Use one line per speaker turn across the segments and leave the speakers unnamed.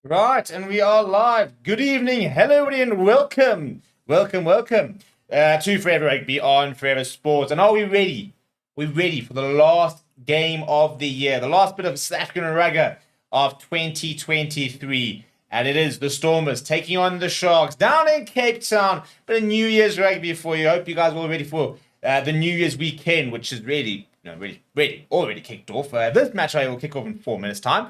Right, and we are live. Good evening, hello, and welcome to Forever Rugby on Forever Sports. And are we ready? We're ready for the last game of the year, the last bit of South African rugger of 2023. And it is the Stormers taking on the Sharks down in Cape Town. Bit of New Year's rugby for you. Hope you guys are all ready for the New Year's weekend, which is really already kicked off. This match will kick off in 4 minutes' time.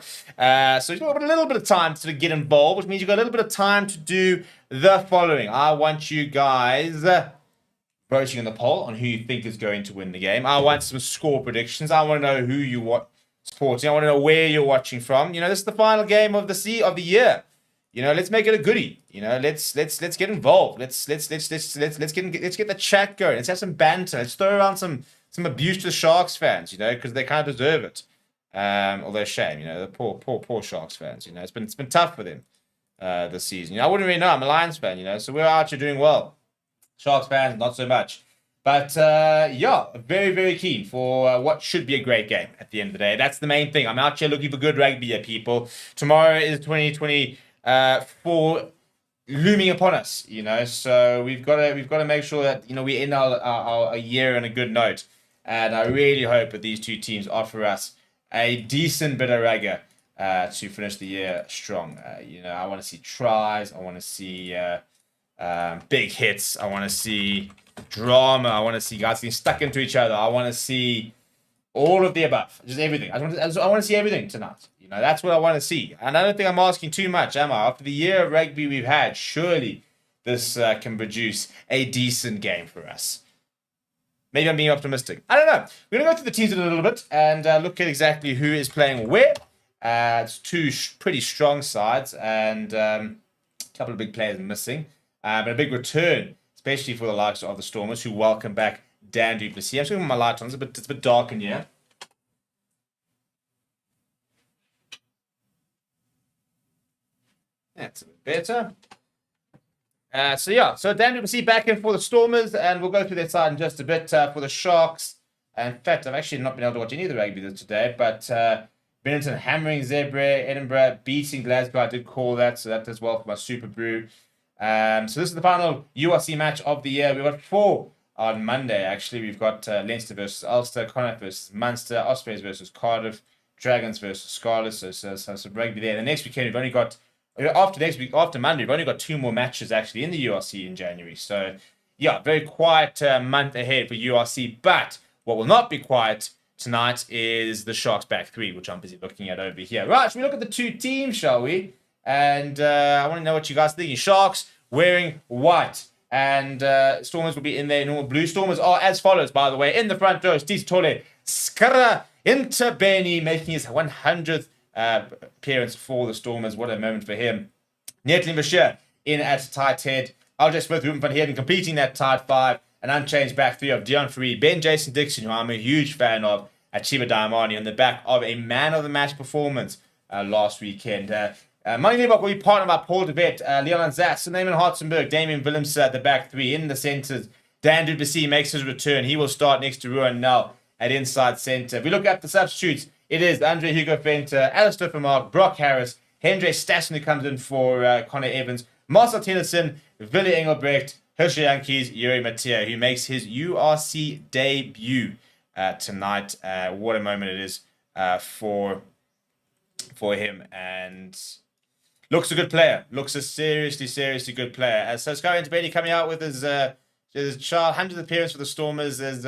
So you've got a little bit of time to get involved, which means you've got a little bit of time to do the following. I want you guys voting in the poll on who you think is going to win the game. I want some score predictions. I want to know who you supporting. I want to know where you're watching from. This is the final game of the year. Let's make it a goodie. Let's get involved. Let's get the chat going. Let's have some banter. Let's throw around some abuse to the Sharks fans, because they kind of deserve it. Although shame, the poor Sharks fans. It's been tough for them this season. I wouldn't really know. I'm a Lions fan, so we're out here doing well. Sharks fans, not so much. But very, very keen for what should be a great game at the end of the day. That's the main thing. I'm out here looking for good rugby here, people. Tomorrow is 2024 looming upon us, so we've got to make sure that we end our year on a good note. And I really hope that these two teams offer us a decent bit of rugger to finish the year strong. I want to see tries. I want to see big hits. I want to see drama. I want to see guys getting stuck into each other. I want to see all of the above. Just everything. I want to see everything tonight. That's what I want to see. And I don't think I'm asking too much, am I? After the year of rugby we've had, surely this can produce a decent game for us. Maybe I'm being optimistic. I don't know. We're going to go through the teams in a little bit and look at exactly who is playing where. It's two pretty strong sides and a couple of big players missing. But a big return, especially for the likes of the Stormers, who welcome back Dan du Plessis. I'm just going to put my light on. It's a bit dark in here. That's a bit better. So Dan du Plessis back in for the Stormers, and we'll go through their side in just a bit. For the Sharks, in fact, I've actually not been able to watch any of the rugby today, but Benetton hammering Zebra, Edinburgh beating Glasgow. I did call that, so that does well for my Super Brew. So this is the final URC match of the year. We've got 4 on Monday, actually. We've got Leinster versus Ulster, Connacht versus Munster, Ospreys versus Cardiff, Dragons versus Scarlets, so some rugby there. The next weekend, we've only got after Monday, we've only got 2 more matches actually in the URC in January. So, very quiet month ahead for URC. But what will not be quiet tonight is the Sharks back 3, which I'm busy looking at over here. Right, should we look at the two teams, shall we? And I want to know what you guys are thinking. Sharks wearing white. And Stormers will be in their normal blue. Stormers are as follows, by the way. In the front row, Steve Tole, Skara Interbeni making his 100th appearance for the Stormers. What a moment for him. Netlin Bashir in at tight head. RJ Smith, Ruben van Heerden completing that tight 5. An unchanged back 3 of Dion Free, Ben Jason Dixon, who I'm a huge fan of, at Chiba Diamani on the back of a man of the match performance last weekend. Money Leibach will be partnered by Paul de Vet, Leon Zatz, Naaman Hartzenberg, Damien Willems at the back 3. In the centres, Dan du Plessis makes his return. He will start next to Ruan Nell at inside centre. If we look at the substitutes, it is Andre Hugo Venter, Alistair Vermaak, Brock Harris, Hendrik Stassen who comes in for Connor Evans, Marcel Tennyson, Willie Engelbrecht, Herschel Yankees, Yuri Mattia, who makes his URC debut tonight. What a moment it is for him, and looks a good player. Looks a seriously good player. So Skara Interbeni coming out with his child 100th appearance for the Stormers. His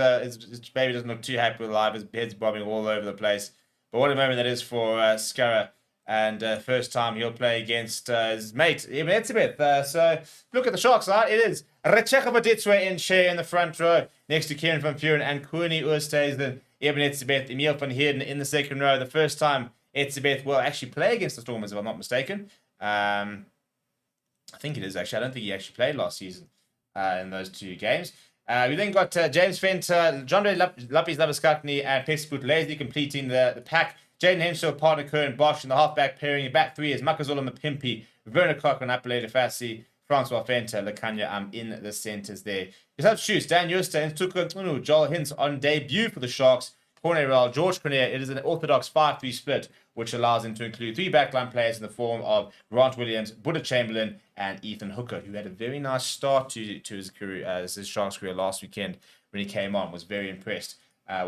baby doesn't look too happy with life. His head's bobbing all over the place. But what a moment that is for Skara. And first time he'll play against his mate, Ibn Etzebeth. So look at the Sharks side. It is Recheka Baditswe in Shea in the front row, next to Kieran van Vuren and Koenie Oosthuizen. Then Ibn Etzebeth, Emil van Heerden in the second row. The first time Etzebeth will actually play against the Stormers, if I'm not mistaken. I think it is, actually. I don't think he actually played last season in those 2 games. We then got James Venter, John Ray Lapis Labaskakni, and Pespoot Leslie completing the pack. Jaden Henshaw, partner Curran Bosch in the halfback pairing. Back 3 is Makazola Mapimpi, Werner Clark and Apelele Fassi, Francois Venter, Lekanya in the centres there. His substitutes, Dan Jooste and Tuka Joel Hintz on debut for the Sharks. Cornell, George Cornell. It is an orthodox 5-3 split, which allows him to include 3 backline players in the form of Grant Williams, Buddha Chamberlain, and Ethan Hooker, who had a very nice start to his career, his Sharks career last weekend when he came on. Was very impressed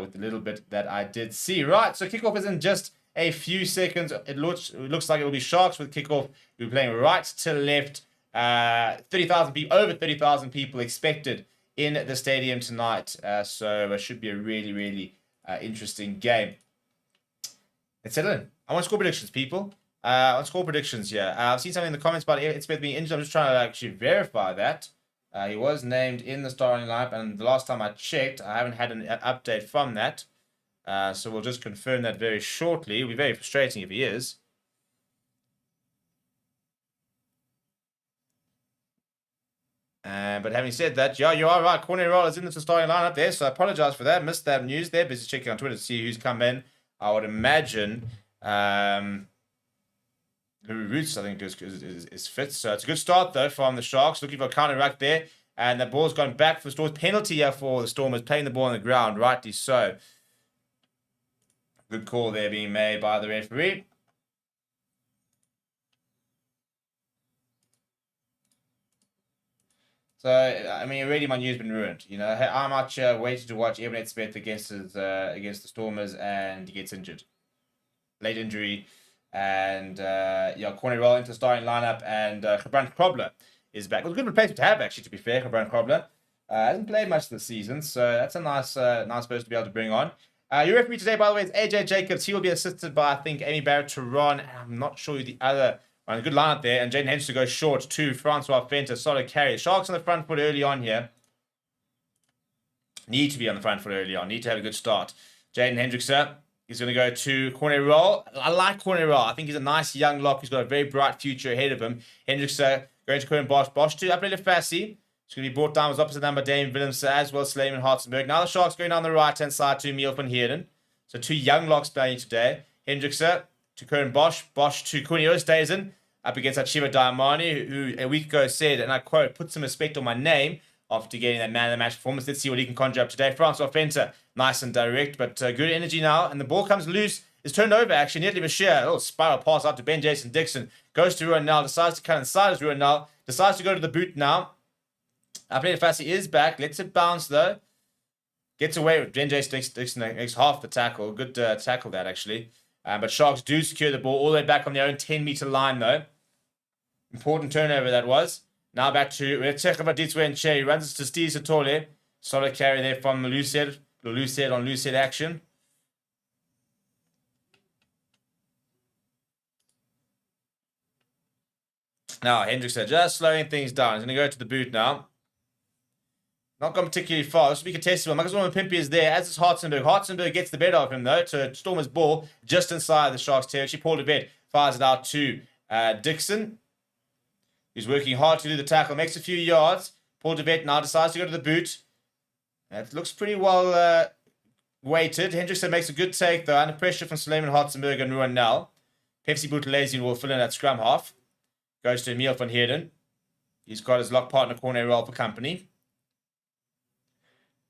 with the little bit that I did see. Right, so kickoff is in just a few seconds. It looks like it will be Sharks with kickoff. We're playing right to left. 30,000 people, over 30,000 people expected in the stadium tonight. So it should be a really, really interesting game. Let's settle in. I want score predictions, people. I want score predictions here. I've seen something in the comments about it's being injured. I'm just trying to actually verify that. He was named in the starting lineup, and the last time I checked, I haven't had an update from that. So we'll just confirm that very shortly. It'll be very frustrating if he is. But having said that, yeah, you are right. Cornell is in the starting lineup there, so I apologize for that. Missed that news there. Busy checking on Twitter to see who's come in. I would imagine Louis Roots, I think, is fit. So it's a good start, though, from the Sharks. Looking for a counter rack there. And the ball's gone back for the Stormers. Penalty here for the Stormers, playing the ball on the ground, rightly so. Good call there being made by the referee. So, I mean, already my news has been ruined. You know, how much waited to watch Ebenet Smith against the Stormers, and he gets injured. Late injury. And, yeah, Cornell into the starting lineup, and Gibran Krobler is back. It was a good replacement to have, actually, to be fair, Gibran Krobler. Hasn't played much this season, so that's a nice person to be able to bring on. Your referee today, by the way, is AJ Jacobs. He will be assisted by, I think, Amy Barrett-Turon. I'm not sure who the other... Right, good line up there. And Jaden Henderson goes short to Francois Fenter. Solid carry. Sharks on the front foot early on here. Need to be on the front foot early on. Need to have a good start. Jaden Hendrickson is going to go to Cornell. I like Cornell. I think he's a nice young lock. He's got a very bright future ahead of him. Hendrickson going to Cohen Bosch. Bosch to April Fassi. It's going to be brought down with opposite number Dame Willems as well as Slayman Hartzenberg. Now the Sharks going down the right-hand side to Emil van Heerden. So 2 young locks playing today. Hendrickson to Cohen Bosch. Bosch to Cornelius Oosthuizen up against Achiva Diamani, who a week ago said, and I quote, "Put some respect on my name," after getting that man of the match performance. Let's see what he can conjure up today. Francois Fenter, nice and direct, but good energy now. And the ball comes loose. It's turned over, actually. Nearly Bashir. A little spiral pass out to Ben Jason Dixon. Goes to Ruan now. Decides to cut inside as Ruan now. Decides to go to the boot now. Apelele Fassi is back. Lets it bounce, though. Gets away with Ben Jason Dixon. Makes half the tackle. Good tackle, that, actually. But Sharks do secure the ball all the way back on their own 10-meter line, though. Important turnover that was. Now back to Retsekova Ditswe. He runs it to Steve Satole. Solid carry there from Lucid. Lucid on Lucid action. Now Hendrickson just slowing things down. He's going to go to the boot now. Not gone particularly far. This will be contested. Marcus Pimpy is there, as is Hartzenberg. Hartzenberg gets the better of him, though, to Stormer's ball just inside the Sharks' territory. Paul DeVet fires it out to Dixon. He's working hard to do the tackle. Makes a few yards. Paul DeVet now decides to go to the boot. It looks pretty well weighted. Hendrickson makes a good take, though, under pressure from Suleiman Hartzenberg and Ruan Nel. Pepsi Buthelezi will fill in at scrum half. Goes to Emil van Heerden. He's got his lock partner, Cornell for company.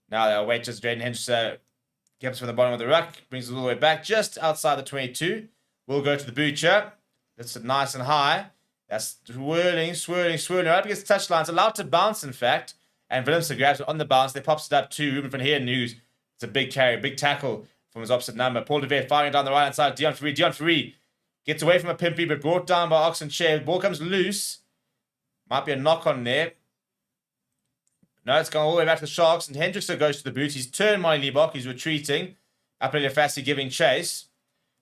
Now they'll wait just Jaden Hendrickson gets from the bottom of the ruck. Brings it all the way back just outside the 22. We'll go to the butcher. That's it nice and high. That's swirling right up against the touchline. It's allowed to bounce, in fact. And Willemse grabs it on the bounce. They pops it up to Ruben van Heerden, who's it's a big carry, big tackle from his opposite number. Paul DeVet firing down the right-hand side. Dion Ferree gets away from a Pimpy, but brought down by Oxen Chair. Ball comes loose. Might be a knock on there. No, it's gone all the way back to the Sharks. And Hendrickson goes to the boot. He's turned Molly Liebach. He's retreating. Apelele Fassi giving chase.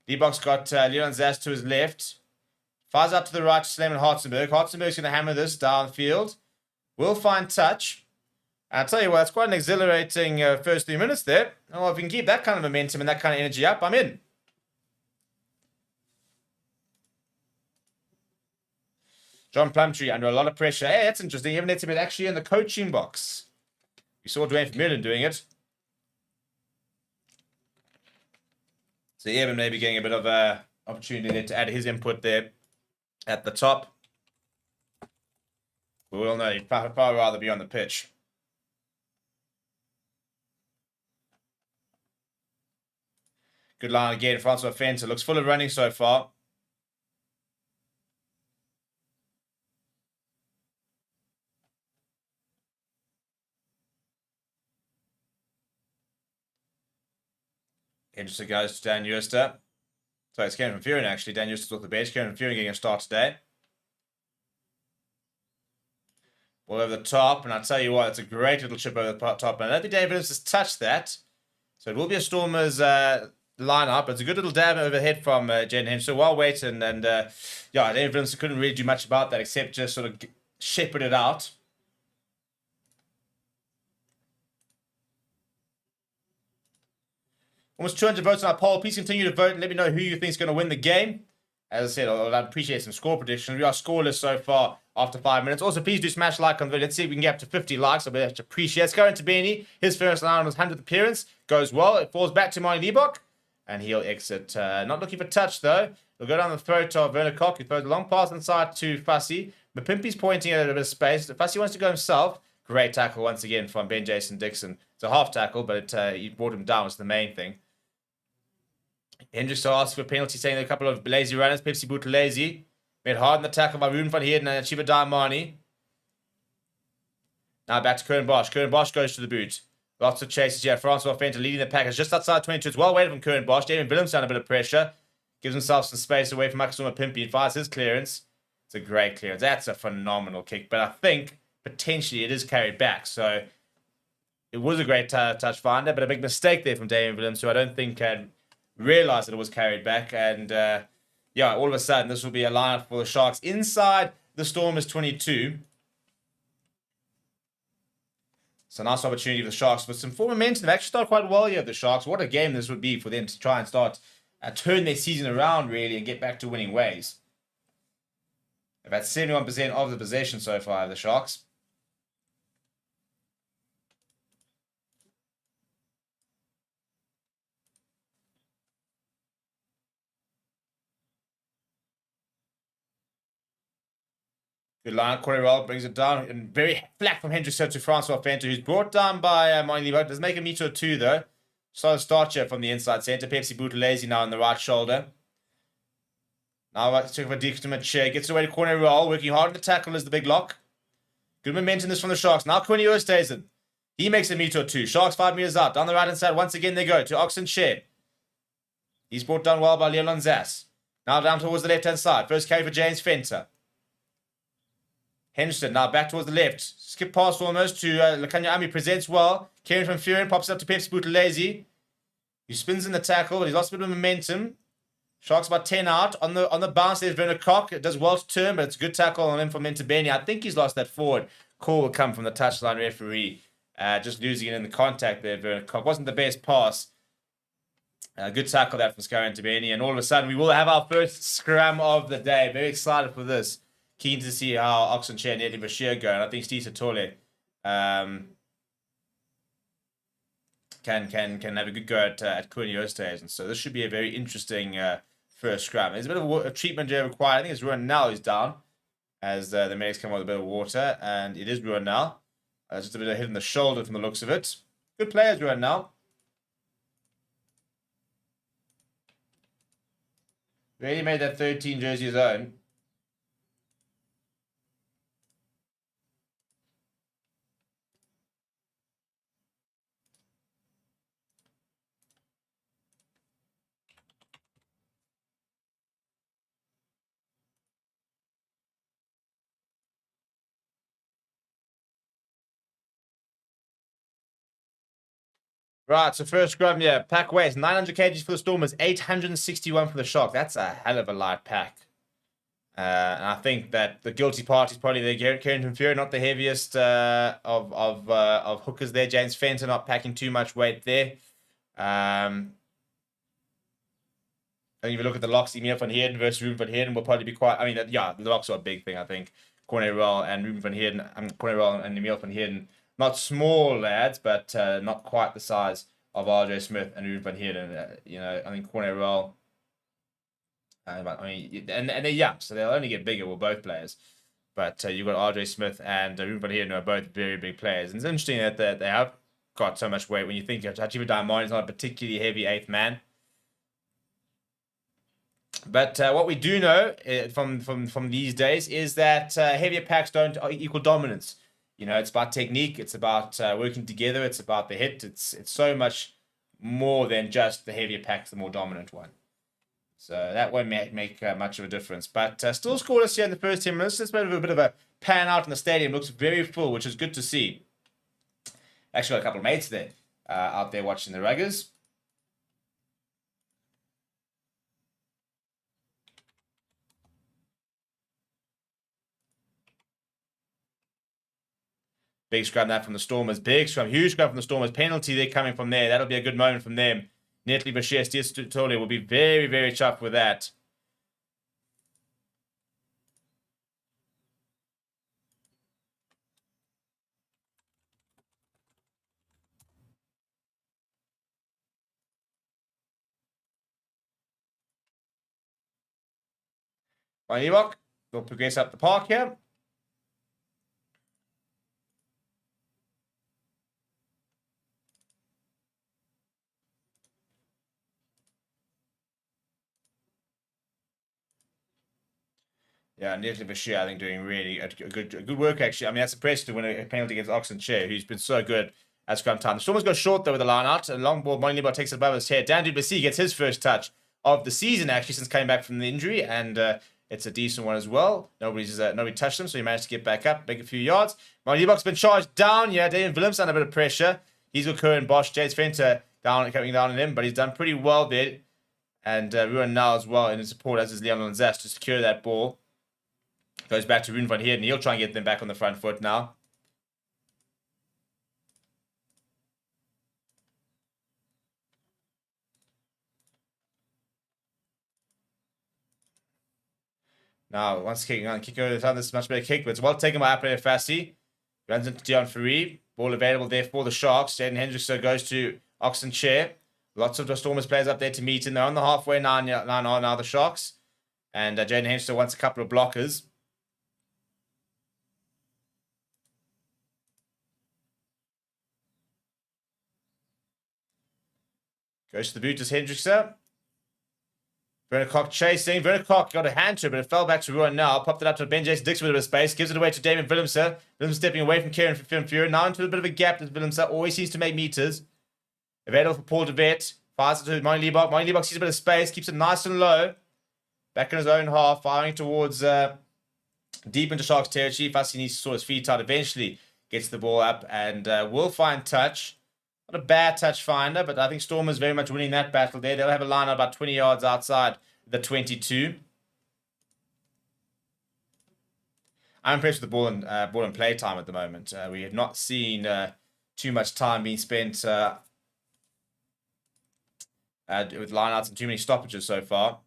Liebach's got Leon Zas to his left. Fires up to the right to Slayman Hartzenberg. Hartzenberg's going to hammer this downfield. Will find touch. And I'll tell you what, it's quite an exhilarating first 3 minutes there. Oh, if we can keep that kind of momentum and that kind of energy up, I'm in. John Plumtree under a lot of pressure. Hey, that's interesting. Even Netibet actually in the coaching box. We saw Dwayne Vermeulen doing it. So Evan maybe getting a bit of a opportunity there to add his input there at the top. We all know he'd far rather be on the pitch. Good line again. Francois Fenter looks full of running so far. Interesting goes to Dan Euster. So it's Kieran van Vuuren actually. Dan Euster's off the bench. Kieran van Vuuren getting a start today. Ball over the top, and I'll tell you what, it's a great little chip over the top. And I don't think Dave Williams has touched that. So it will be a Stormers lineup. It's a good little dab overhead from Jaden Henry. So well weighted, and yeah, Dave Williams couldn't really do much about that except just sort of shepherd it out. Almost 200 votes on our poll. Please continue to vote and let me know who you think is going to win the game. As I said, I'd appreciate some score predictions. We are scoreless so far after 5 minutes. Also, please do smash like on the video. Let's see if we can get up to 50 likes. I'll be able to appreciate it. Let's go into Benny. His first line on his 100th appearance. Goes well. It falls back to Marnie Liebach. And he'll exit. Not looking for touch, though. He'll go down the throat of Werner Koch, who throws a long pass inside to Fussy. Mapimpi's pointing at a bit of space. Fussy wants to go himself. Great tackle once again from Ben Jason Dixon. It's a half tackle, but he brought him down. Was the main thing. Hendricks asked for a penalty, saying a couple of lazy runners. Pepsi Buthelezi made hard in the tackle by Ruben van Heerden and Shiva Daimani. Now back to Curran Bosch. Curran Bosch goes to the boot. Lots of chases here. Francois Fenter leading the package just outside 22. It's well weighted from Curran Bosch. David Willems under a bit of pressure. Gives himself some space away from Maxima Pimpy and fires his clearance. It's a great clearance. That's a phenomenal kick. But I think potentially it is carried back. So it was a great touch finder, but a big mistake there from David Willems, who I don't think had realized that it was carried back. And yeah, all of a sudden this will be a lineup for the Sharks inside the Stormers 22. It's a nice opportunity for the Sharks with some full momentum. They've actually started quite well here, the Sharks. What a game this would be for them to try and start turn their season around, really, and get back to winning ways. They've had 71% of the possession so far, the Sharks. Good line. Corey Roll brings it down. And very flat from Hendricks to Francois Fenter, who's brought down by Marnie Liebach. Does make a meter or two, though. Solid start here from the inside centre. Pepsi Buthelezi now on the right shoulder. Now let's check for Dixon chair. Gets away to corner roll. Working hard on the tackle is the big lock. Good momentum this from the Sharks. Now Quinny Oosthuizen. He makes a meter or two. Sharks 5 meters out. Down the right hand side. Once again they go to Oxen Share. He's brought down well by Leon Zas. Now down towards the left hand side. First carry for James Fenter. Henderson now back towards the left. Skip past almost to Lakanya Ami. Presents well. Kieran van Vuuren pops up to Pepsi Buthelezi. He spins in the tackle, but he's lost a bit of momentum. Sharks about 10 out. On the bounce, there's Werner Koch. It does well to turn, but it's a good tackle on him from Benny. I think he's lost that forward. Call will come from the touchline referee. Just losing it in the contact there, Werner Koch. Wasn't the best pass. Good tackle that from Scaran Benny. And all of a sudden, we will have our first scrum of the day. Very excited for this. Keen to see how Oxenchair and Eddie Bashir go. And I think Steve Satole can have a good go at Quinny Oosthuizen. So this should be a very interesting first scrum. There's a bit of a treatment here required. I think it's Ruan now who's down as the medics come out with a bit of water. And it is Ruan now. Just a bit of hit in the shoulder from the looks of it. Good players, Ruan now. Really made that 13 jersey his own. Right, so first scrum, yeah, pack weight, 900 kgs for the Stormers, 861 for the Sharks. That's a hell of a light pack. And I think that the guilty party is probably the Kieran van Vuuren, not the heaviest of hookers there. James Fenter not packing too much weight there. And if you look at the locks, Emil van Heerden versus Ruben van Heerden will probably be quite, I mean, yeah, the locks are a big thing, I think. Cornell and Ruben van Heerden, Cornell and Emil van Heerden. Not small lads, but not quite the size of RJ Smith and Ruben van Heerden. You know, I think Cornell, I mean, and they're young, so they'll only get bigger with both players. But you've got RJ Smith and Ruben van Heerden, who are both very big players. And it's interesting that they have got so much weight when you think of Hachiba Diamond is not a particularly heavy eighth man. But what we do know from these days is that heavier packs don't equal dominance. You know, it's about technique. It's about working together. It's about the hit. It's so much more than just the heavier pack's the more dominant one. So that won't make much of a difference. But still scoreless here in the first 10 minutes. Just a bit of a pan out in the stadium. Looks very full, which is good to see. Actually got a couple of mates there out there watching the ruggers. Big scrum that from the Stormers. Big scrum. Huge scrum from the Stormers. Penalty there coming from there. That'll be a good moment from them. Netly Bashir Tole will be very, very chuffed with that. Ewok will progress up the park here. Yeah, Netly Bashir, I think, doing really good work, actually. I mean, that's impressive to win a penalty against Oxen Chair, who's been so good at scrum time. The Stormers go short, though, with the line out. A long ball, Money takes it above his head. Dan Duplessis gets his first touch of the season, actually, since coming back from the injury, and it's a decent one as well. Nobody touched him, so he managed to get back up, make a few yards. Money been charged down. Yeah, David Willems under a bit of pressure. He's got Curran Bosch, James Fenter coming down on him, but he's done pretty well there. And Ruan now as well in his support, as is Leon Lanzas, to secure that ball. Goes back to Rune van Heerden. He'll try and get them back on the front foot now. Now, once kicking on, kick over the time. This is a much better kick, but it's well taken by our player Fassi. Runs into Dion Ferree. Ball available there for the Sharks. Jaden Hendrickson goes to Oxen Chair. Lots of the Stormers players up there to meet in. They're on the halfway line now, the Sharks. And Jaden Hendrickson wants a couple of blockers. Goes to the boot as Hendrickson. Vernicock chasing. Vernicock got a hand to it, but it fell back to Ruan now. Popped it up to Ben Jason Dixon with a bit of space. Gives it away to David Willemse. Willemse stepping away from Kieran Fury. Now into a bit of a gap as Willemse always seems to make meters. Available for Paul DeVet. Fires it to Monty Liebach. Monty Liebach sees a bit of space. Keeps it nice and low. Back in his own half. Firing towards deep into Sharks territory. Fassi needs to sort his feet out. Eventually gets the ball up and will find touch. Not a bad touch finder, but I think Stormers very much winning that battle there. They'll have a line about 20 yards outside the 22. I'm impressed with the ball and play time at the moment. We have not seen too much time being spent with lineouts and too many stoppages so far.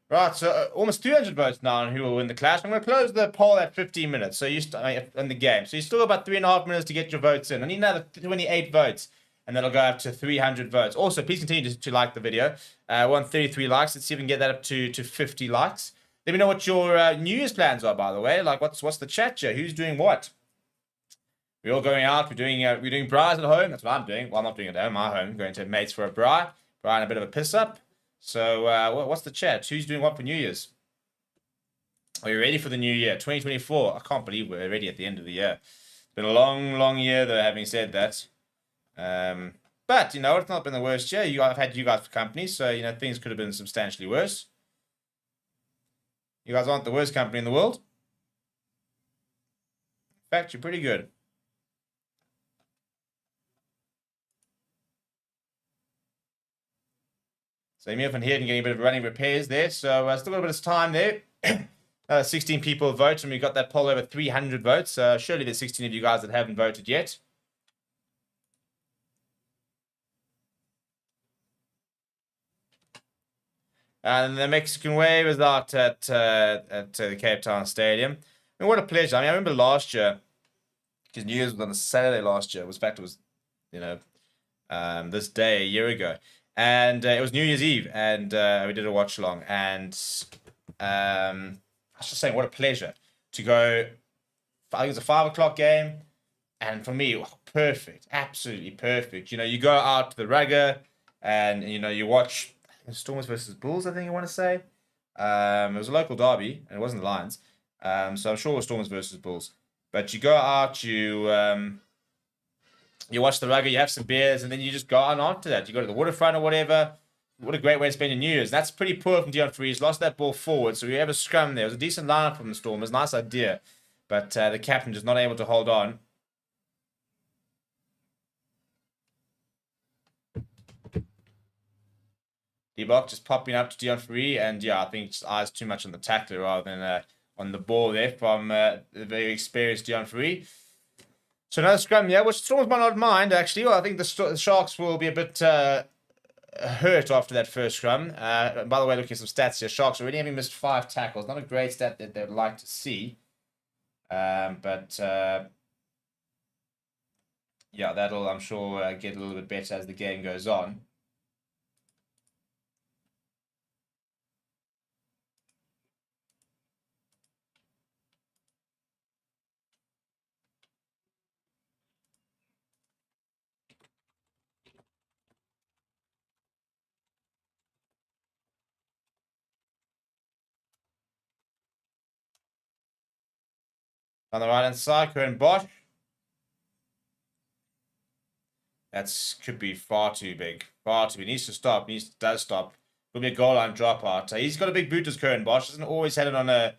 Right, so almost 200 votes now on who will win the clash. I'm going to close the poll at 15 minutes. So in the game, so you still got about 3.5 minutes to get your votes in. I need another 28 votes, and that'll go up to 300 votes. Also, please continue to like the video. I want 33 likes. Let's see if we can get that up to 50 likes. Let me know what your New Year's plans are, by the way. Like, what's the chat here? Who's doing what? We're all going out. We're doing braais at home. That's what I'm doing. Well, I'm not doing it at home. My home. Going to mates for a braai. Braai and a bit of a piss up. So, what's the chat? Who's doing what for New Year's? Are you ready for the new year? 2024. I can't believe we're already at the end of the year. It's been a long, long year, though, having said that. But, you know, it's not been the worst year. I've had you guys for company, so, you know, things could have been substantially worse. You guys aren't the worst company in the world. In fact, you're pretty good. So Emil van Heerden getting a bit of running repairs there. So still got a bit of time there. 16 people vote, and we got that poll over 300 votes. Surely there's 16 of you guys that haven't voted yet. And the Mexican way was out at the Cape Town Stadium. And what a pleasure. I remember last year, because New Year's was on a Saturday last year. In fact, it was, this day a year ago. And it was New Year's Eve, and we did a watch along. And I was just saying, what a pleasure to go. I think it was a 5 o'clock game. And for me, perfect. Absolutely perfect. You go out to the rugger and, you watch Stormers versus Bulls, I think you want to say. It was a local derby, and it wasn't the Lions. So I'm sure it was Stormers versus Bulls. But you go out, you watch the rugger, you have some beers, and then you just go on after that. You go to the waterfront or whatever. What a great way to spend your New Year's. That's pretty poor from Dion Freeze. Lost that ball forward, so we have a scrum there. It was a decent lineup from the Stormers. Nice idea. But the captain just not able to hold on. Debok just popping up to Dion Free, and yeah, I think just eyes too much on the tackler rather than on the ball there from the very experienced Dion Free. So another scrum, yeah, which Stormers might not mind, actually. Well, I think the Sharks will be a bit hurt after that first scrum. By the way, looking at some stats here, Sharks already having missed 5 tackles. Not a great stat that they'd like to see. But yeah, that'll, I'm sure, get a little bit better as the game goes on. On the right-hand side, Cohen Bosch. That could be far too big. Far too big. He needs to stop. Does stop. Will be a goal line dropout. He's got a big boot as Cohen Bosch. Doesn't always had it on a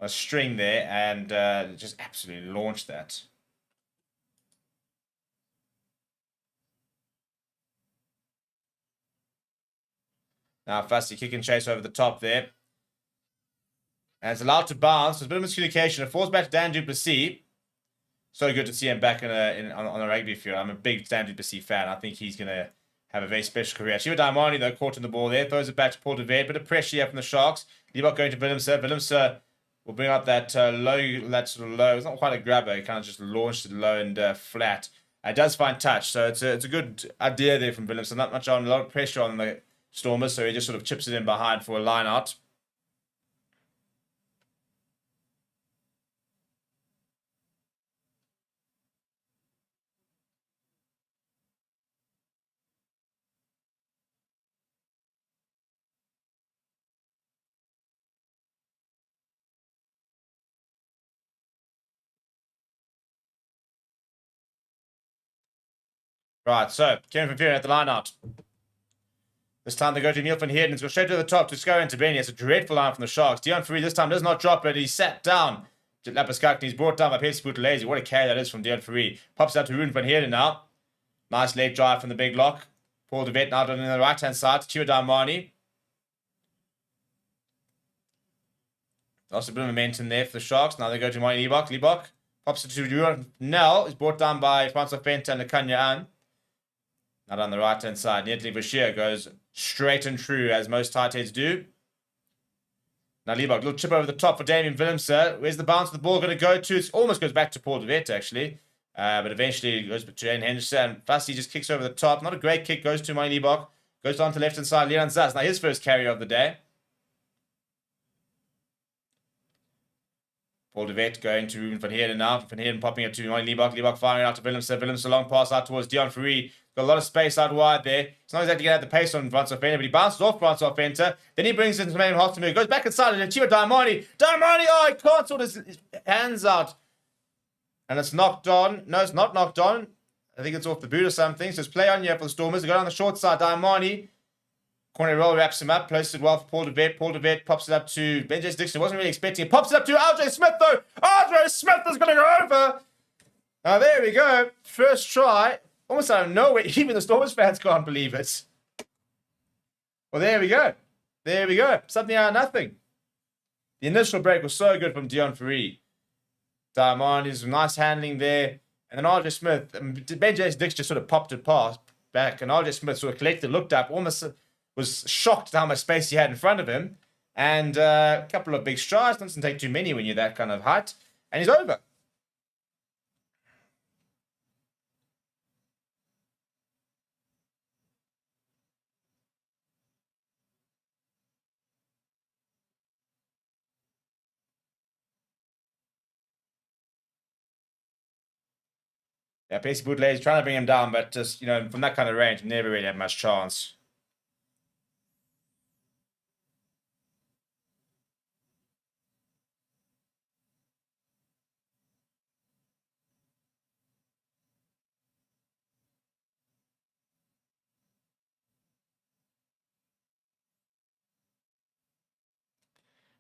string there, and just absolutely launched that. Now Fussy kick and chase over the top there. And it's allowed to bounce. There's a bit of miscommunication. It falls back to Dan du Plessis. So good to see him back on a rugby field. I'm a big Dan du Plessis fan. I think he's going to have a very special career. Shiva Daimani, though, caught in the ball there. Throws it back to Paul de Vere. Bit of pressure here from the Sharks. Liebach going to Willemse. Willemse will bring up that that sort of low. It's not quite a grabber. He kind of just launched it low and flat. It does find touch. So it's a good idea there from Willemse. Not much on, a lot of pressure on the Stormers. So he just sort of chips it in behind for a line out. Right, so Kevin van Vuuren at the line out. This time they go to Neil van Heerden. It's go straight to the top to Sco and Benny. It's a dreadful line from the Sharks. Dion Free this time does not drop it. He's sat down. Lapaskakni, he's brought down by Percy Lazy. What a carry that is from Dion Free. Pops out to Ruben van Heerden now. Nice leg drive from the big lock. Paul de Vet now on the right-hand side to Chiwa Daimani. Lost a bit of momentum there for the Sharks. Now they go to Mani Liebach. Liebach pops it to Ruben. Nell is brought down by Francois Fenta and Nakanya An. Not on the right-hand side. Neatly Bashir goes straight and true, as most tight heads do. Now Liebach, little chip over the top for Damien Willemse. Where's the bounce of the ball going to go to? It almost goes back to Paul de Vet, actually. But eventually it goes to Jane Henderson. Fussy just kicks over the top. Not a great kick. Goes to Mani Liebach. Goes down to the left-hand side. Leon Zas. Now his first carry of the day. Paul de Vet going to Ruben van Heerden now. Van Heerden popping it to Mani Liebach. Liebach firing out to Willemse. Willemse long pass out towards Dion Fourie. Got a lot of space out wide there. He's not exactly going to have the pace on Francois Fenta, but he bounces off Francois Fenta. Then he brings in Jermaine Hoffman. Goes back inside and Chiba Daimani. Daimani, oh, he can't sort his hands out. And it's knocked on. No, it's not knocked on. I think it's off the boot or something. So it's play on here for the Stormers. They go down the short side. Daimani. Corner roll wraps him up. Places it well for Paul de Vet. Paul de Vet pops it up to Benjamin Dixon. Wasn't really expecting it. Pops it up to RJ Smith, though. RJ Smith is going to go over. Now, there we go. First try. Almost out of nowhere. Even the Stormers fans can't believe it. Well, there we go. There we go. Something out of nothing. The initial break was so good from Dion Fourie. Daimani's nice handling there. And then RJ Smith, Ben Dix just sort of popped it past back. And RJ Smith sort of collected, looked up, almost was shocked at how much space he had in front of him. And a couple of big strides. Doesn't take too many when you're that kind of height. And he's over. Yeah, Pacey Bootleg is trying to bring him down, but just, from that kind of range, never really had much chance.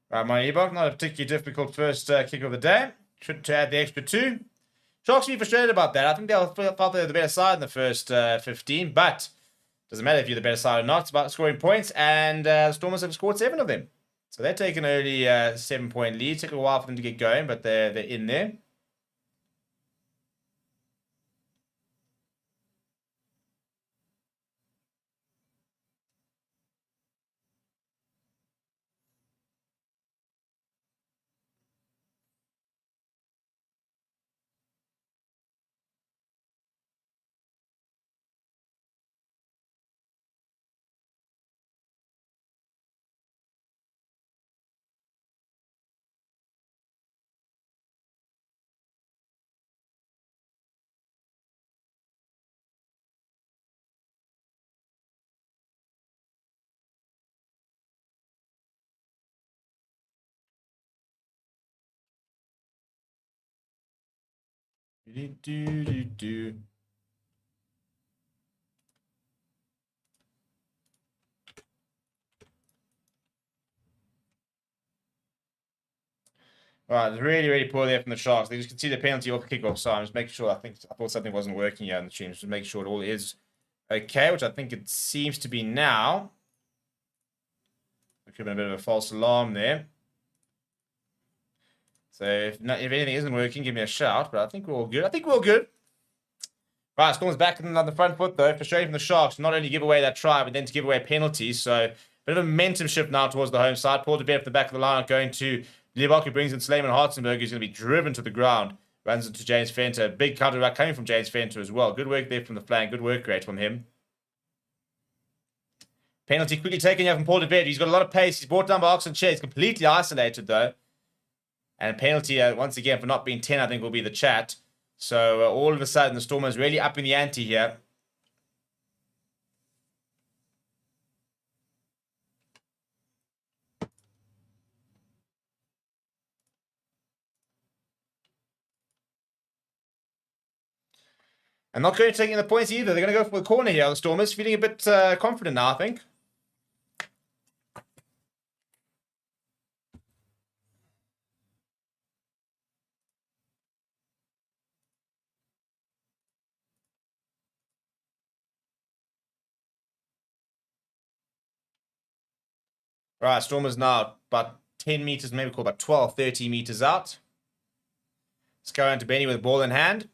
Right, my Ebok, not a particularly difficult first kick of the day. To add the extra 2. Sharks will be frustrated about that. I think they thought they were the better side in the first 15, but doesn't matter if you're the better side or not. It's about scoring points, and the Stormers have scored 7 of them. So they're taking an early 7-point lead. Took a while for them to get going, but they're in there. Right, really, really poor there from the Sharks. They just can see the penalty off the kickoff, so I'm just making sure. I thought something wasn't working here in the stream. Just make sure it all is okay, which I think it seems to be now. There could have been a bit of a false alarm there. So if anything isn't working, give me a shout. But I think we're all good. Right, Storm's back on the front foot though. Frustrating from the Sharks. Not only give away that try, but then to give away penalties. So bit of a momentum shift now towards the home side. Paul de Beer at the back of the line going to Liebach, who brings in Slayman Hartzenberg, who's going to be driven to the ground. Runs into James Fenter. Big counter back coming from James Fenter as well. Good work there from the flank. Good work rate from him. Penalty quickly taken here from Paul de Beer. He's got a lot of pace. He's brought down by Oxen Chair. He's completely isolated though. And a penalty, once again, for not being 10, I think will be the chat. So all of a sudden, the Stormers really upping the ante here. And not going to take in the points either. They're going to go for the corner here. The Stormers feeling a bit confident now, I think. Right, Stormers now about 10 meters, maybe call about 12, 30 meters out. Let's go into Benny with the ball in hand.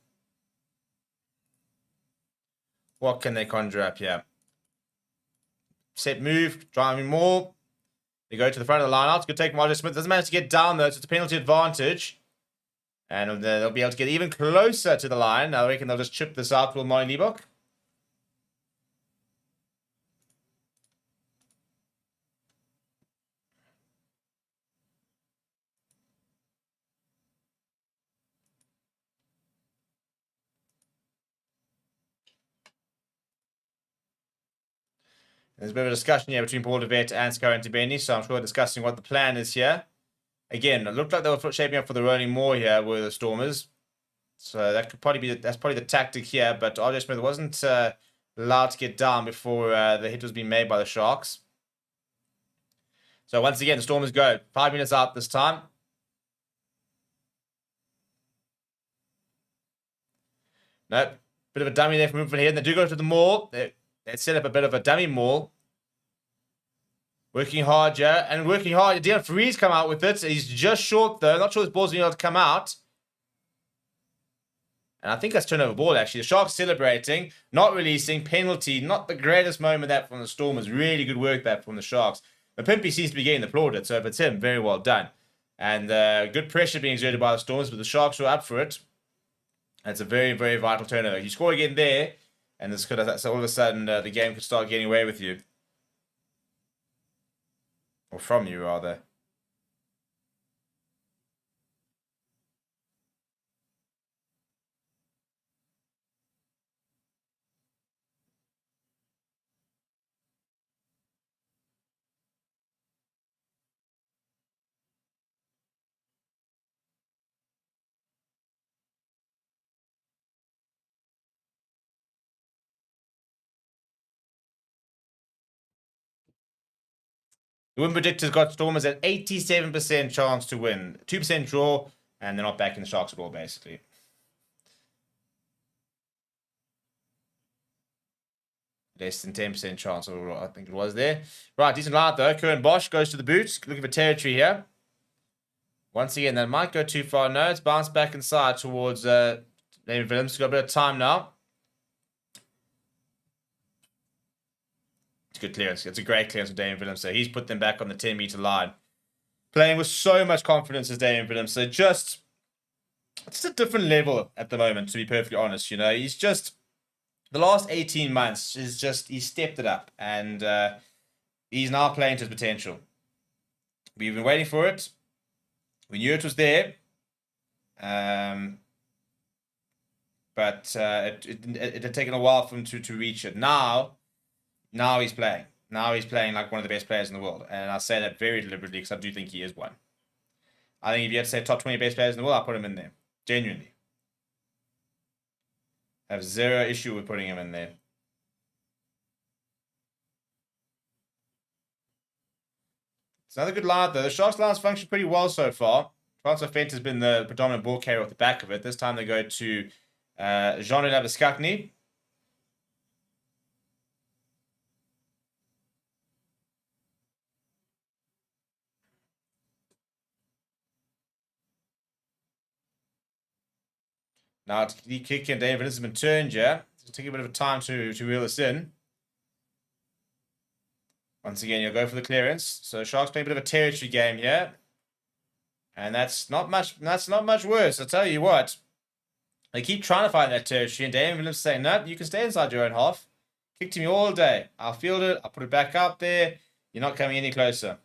What can they conjure up here? Set move, driving more. They go to the front of the line out. It's going to take Roger Smith. Doesn't manage to get down though, so it's a penalty advantage. And they'll be able to get even closer to the line. I reckon they'll just chip this out for Martin Liebach. There's a bit of a discussion here between Paul de Vet and Scarron Tibeni, so I'm sure they're discussing what the plan is here. Again, it looked like they were shaping up for the rolling more here with the Stormers. So that could probably be that's probably the tactic here, but RJ Smith wasn't allowed to get down before the hit was being made by the Sharks. So once again, the Stormers go 5 minutes out this time. Nope. Bit of a dummy there from movement here. And they do go to the maul. They set up a bit of a dummy maul. Working hard, yeah. And working hard. Dion Freeze come out with it. He's just short, though. Not sure this ball's going to be able to come out. And I think that's turnover ball, actually. The Sharks celebrating, not releasing, penalty, not the greatest moment that from the Stormers. Really good work that from the Sharks. Mapimpi seems to be getting applauded, so if it's him, very well done. And good pressure being exerted by the Stormers, but the Sharks were up for it. It's a very, very vital turnover. You score again there, and this could have, so all of a sudden the game could start getting away with you. Or from you, rather. The win predictors got Stormers at 87% chance to win. 2% draw, and they're not backing the Sharks at all, basically. Less than 10% chance, I think it was there. Right, decent line though. Curran Bosch goes to the boots, looking for territory here. Once again, that might go too far. No, it's bounced back inside towards David Willems. Got a bit of time now. It's a good clearance. It's a great clearance from David Willems. So he's put them back on the 10-meter line. Playing with so much confidence as David Willems. So just a different level at the moment, to be perfectly honest. You know, he's just, the last 18 months is just, he's stepped it up. And he's now playing to his potential. We've been waiting for it. We knew it was there. But it had taken a while for him to reach it. Now he's playing. Now he's playing like one of the best players in the world. And I say that very deliberately because I do think he is one. I think if you had to say top 20 best players in the world, I'll put him in there. Genuinely. I have zero issue with putting him in there. It's another good line, though. The Sharks' line's functioned pretty well so far. Francois Fent has been the predominant ball carrier off the back of it. This time they go to Jean-Louis Labiskakny. Now, the kick and David has been turned, yeah. It's taking a bit of time to reel this in. Once again, you'll go for the clearance. So Sharks playing a bit of a territory game here. And that's not much worse. I'll tell you what. They keep trying to find that territory, and David Williams saying, no, you can stay inside your own half. Kick to me all day. I'll field it. I'll put it back out there. You're not coming any closer.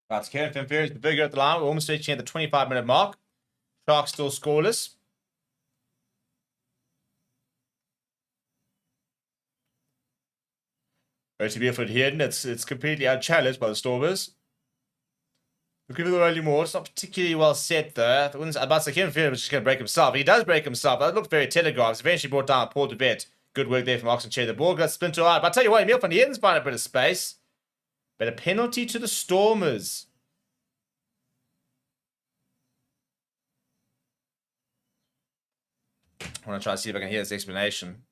Right, so Kevin Finferry is the bigger at the line. We're almost reaching at the 25-minute mark. Sharks still scoreless. Very beautiful here, and it's completely unchallenged by the Stormers. Looking for the early more. It's not particularly well set though. I was about to say Kevin Finferry was just going to break himself. He does break himself. That looked very telegraphed. It's eventually brought down Paul DeVet. Good work there from Oxenchair. The ball got splintered out. But I'll tell you what, Emil van Heerden's found a bit of space. But a penalty to the Stormers. I want to try to see if I can hear this explanation.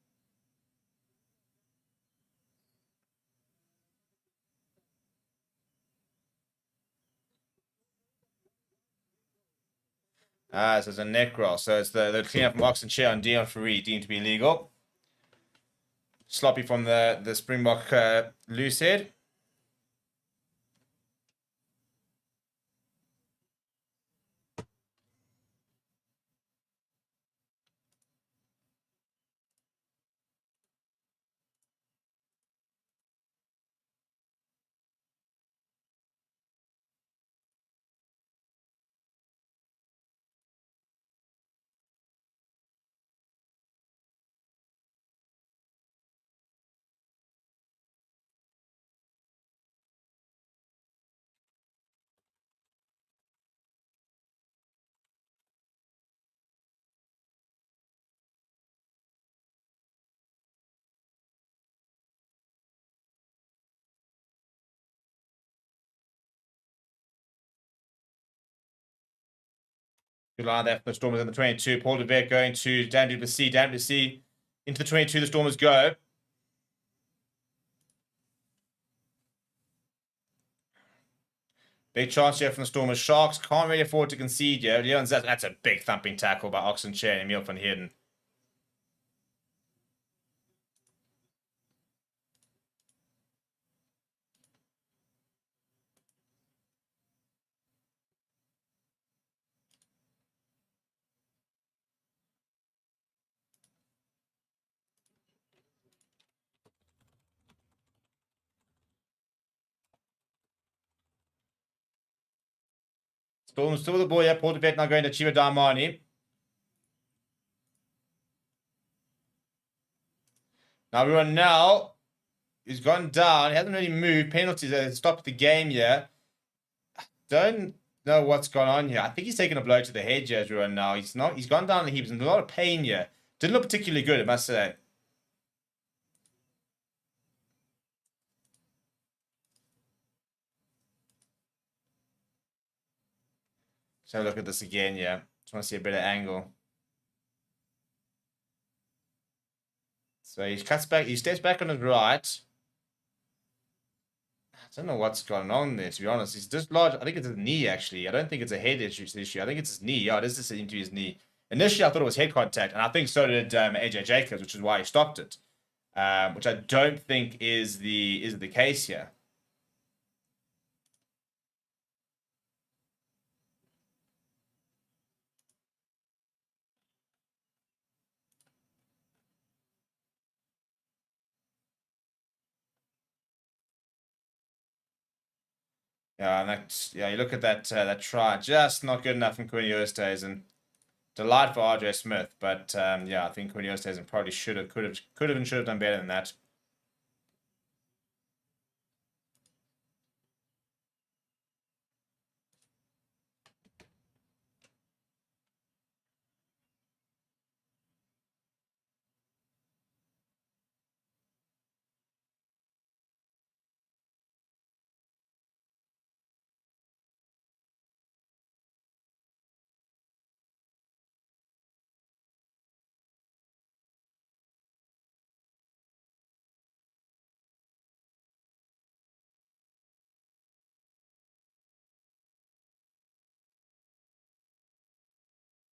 So it's a neck roll. So it's the cleanup from Oxenchair on Dion Fourie deemed to be illegal. Sloppy from the Springbok loose head. Good line there for the Stormers in the 22. Paul de Beek going to Dan du Plessis. Dan du Plessis into the 22. The Stormers go. Big chance here from the Stormers. Sharks can't really afford to concede here. That's a big thumping tackle by Oxenchair and Emil van Heerden. Stormers still with the ball here. Paul de Beek now going to Chiva Darmani. Now we run now. He's gone down. He hasn't really moved. Penalties that stopped the game here. Don't know what's gone on here. I think he's taken a blow to the head here as we run now. He's not. He's gone down and he's in a lot of pain here. Didn't look particularly good, I must say. Let's have a look at this again, yeah. Just want to see a better angle. So he cuts back, he steps back on his right. I don't know what's going on there, to be honest. He's just large. I think it's his knee, actually. I don't think it's a head issue. I think it's his knee. Yeah, it is just into his knee. Initially, I thought it was head contact, and I think so did AJ Jacobs, which is why he stopped it. Which I don't think is the case here. Yeah, and you look at that try, just not good enough from Quinn Oosthuizen. Delight for RJ Smith, but yeah, I think Quinn Oosthuizen probably could have and should have done better than that.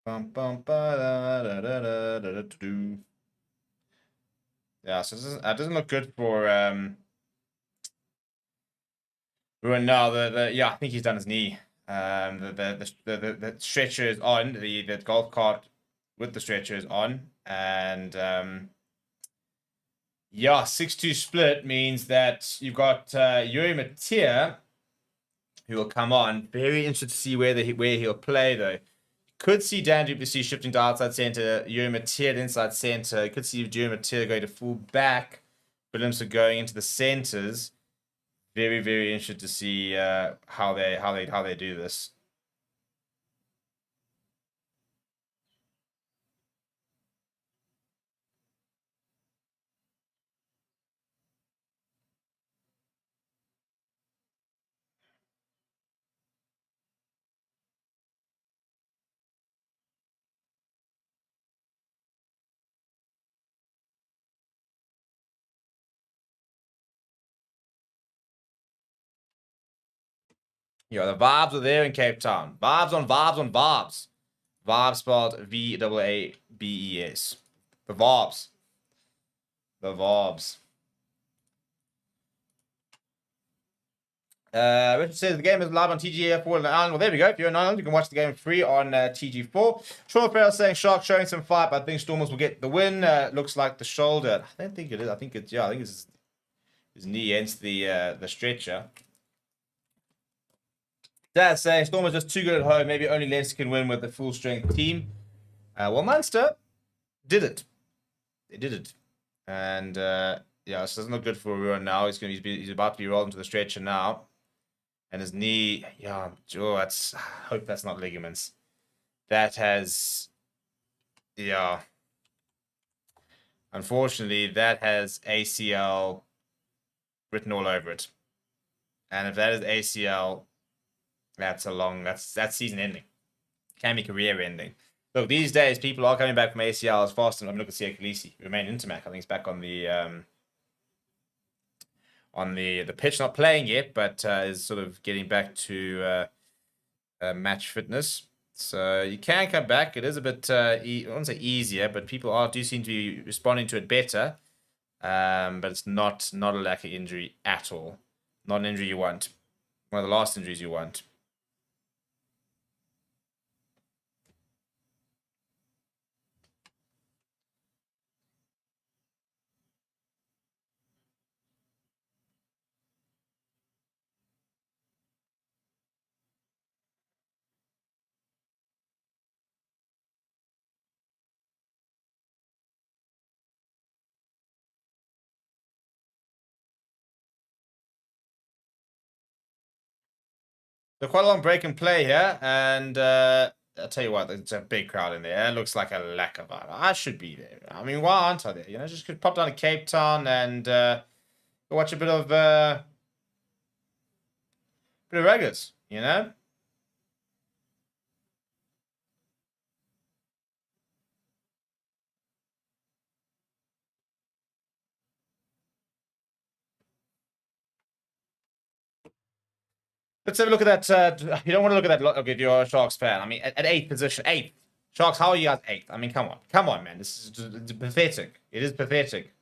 Bum, bum, ba, da, da, da, da, da, da, do. Yeah, so that doesn't look good for no, yeah, I think he's done his knee. The stretcher is on, the golf cart with the stretcher is on, and yeah, 6-2 split means that you've got Yuri Matia, who will come on. Very interested to see where he'll play though. Could see Dan du Plessis shifting to outside center, Yuri Matia inside center. Could see Yuri Matia going to full back, Williamson going into the centers. Very, very interested to see how they do this. Yeah, the vibes are there in Cape Town. Vibes on vibes on vibes. Vibes spelled VAABES. The vibes. The vibes. Richard says the game is live on TG4 in Ireland. Well, there we go. If you're in Ireland, you can watch the game free on TG4. Sean Farrell saying Sharks showing some fight, but I think Stormers will get the win. Looks like the shoulder. I don't think it is. I think it's his knee against the stretcher. Dad saying Stormers just too good at home. Maybe only Leinster can win with the full strength team. Well, Munster did it. They did it, and yeah, so it's not good for everyone now. He's about to be rolled into the stretcher now. And his knee, yeah, I hope that's not ligaments. That has, yeah. Unfortunately, that has ACL written all over it. And if that is ACL, that's season ending. Can be career-ending. Look, these days, people are coming back from ACL as fast. I mean, look at Siya Kolisi. Remain Intermac. I think he's back on the pitch, not playing yet, but is sort of getting back to match fitness. So you can come back. It is a bit, I won't say easier, but people do seem to be responding to it better. But it's not a lack of injury at all. Not an injury you want. One of the last injuries you want. So quite a long break and play here, and I'll tell you what, it's a big crowd in there. It looks like a lack of it. I should be there. I mean, why aren't I there? You know, just could pop down to Cape Town and watch a bit of ruggers, you know? Let's have a look at that. You don't want to look at that look if you're a Sharks fan. I mean, at 8th position, 8th. Sharks, how are you guys 8th? I mean, come on. Come on, man. This is pathetic. It is pathetic.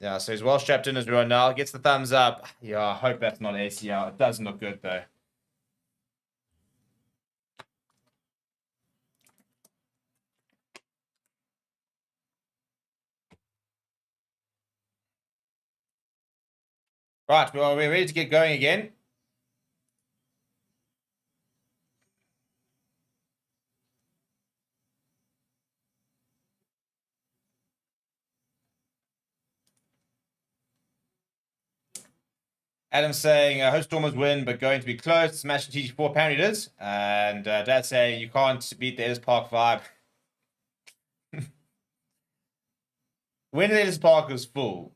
Yeah, so he's well strapped in as well now. Gets the thumbs up. Yeah, I hope that's not ACL. It doesn't look good, though. Right, well, we're ready to get going again. Adam's saying, host Stormers win, but going to be close. Smash TG4, apparently it is. And Dad's saying, you can't beat the Ellis Park vibe. When the Ellis Park is full,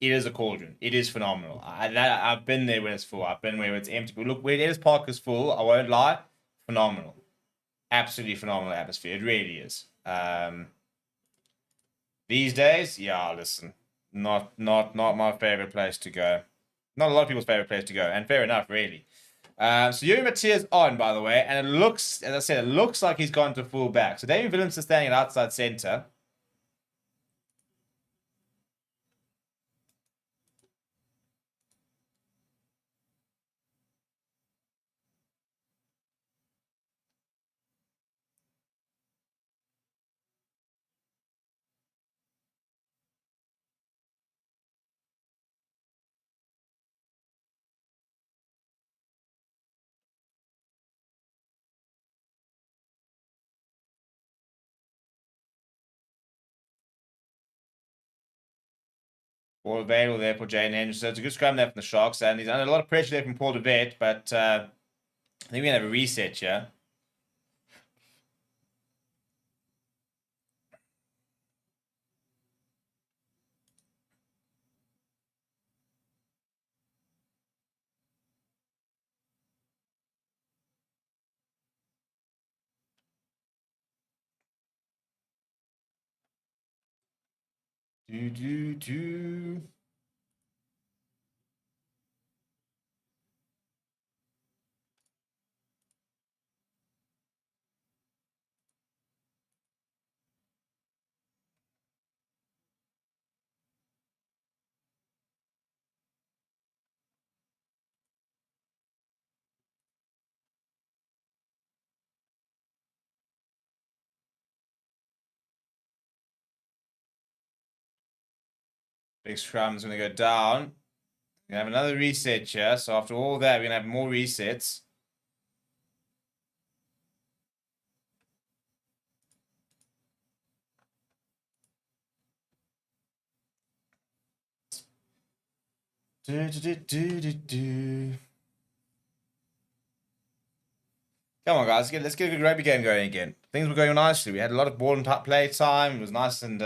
it is a cauldron. It is phenomenal. I've been there when it's full. I've been where it's empty. But look, when Ellis Park is full, I won't lie, phenomenal. Absolutely phenomenal atmosphere. It really is. These days, yeah, listen, not my favorite place to go. Not a lot of people's favorite place to go, and fair enough, really. So Yuri Matia's on, by the way, and it looks, as I said, it looks like he's gone to full back. So Damien Williams is standing at outside center. Ball available there for Jane Henderson. So it's a good scrum there from the Sharks, and he's under a lot of pressure there from Paul DeVette, but I think we're going to have a reset here. Do. Big scrum's going to go down. We're going to have another reset here. So after all that, we're going to have more resets. Come on, guys. Let's get a good rugby game going again. Things were going nicely. We had a lot of ball and play time. It was nice and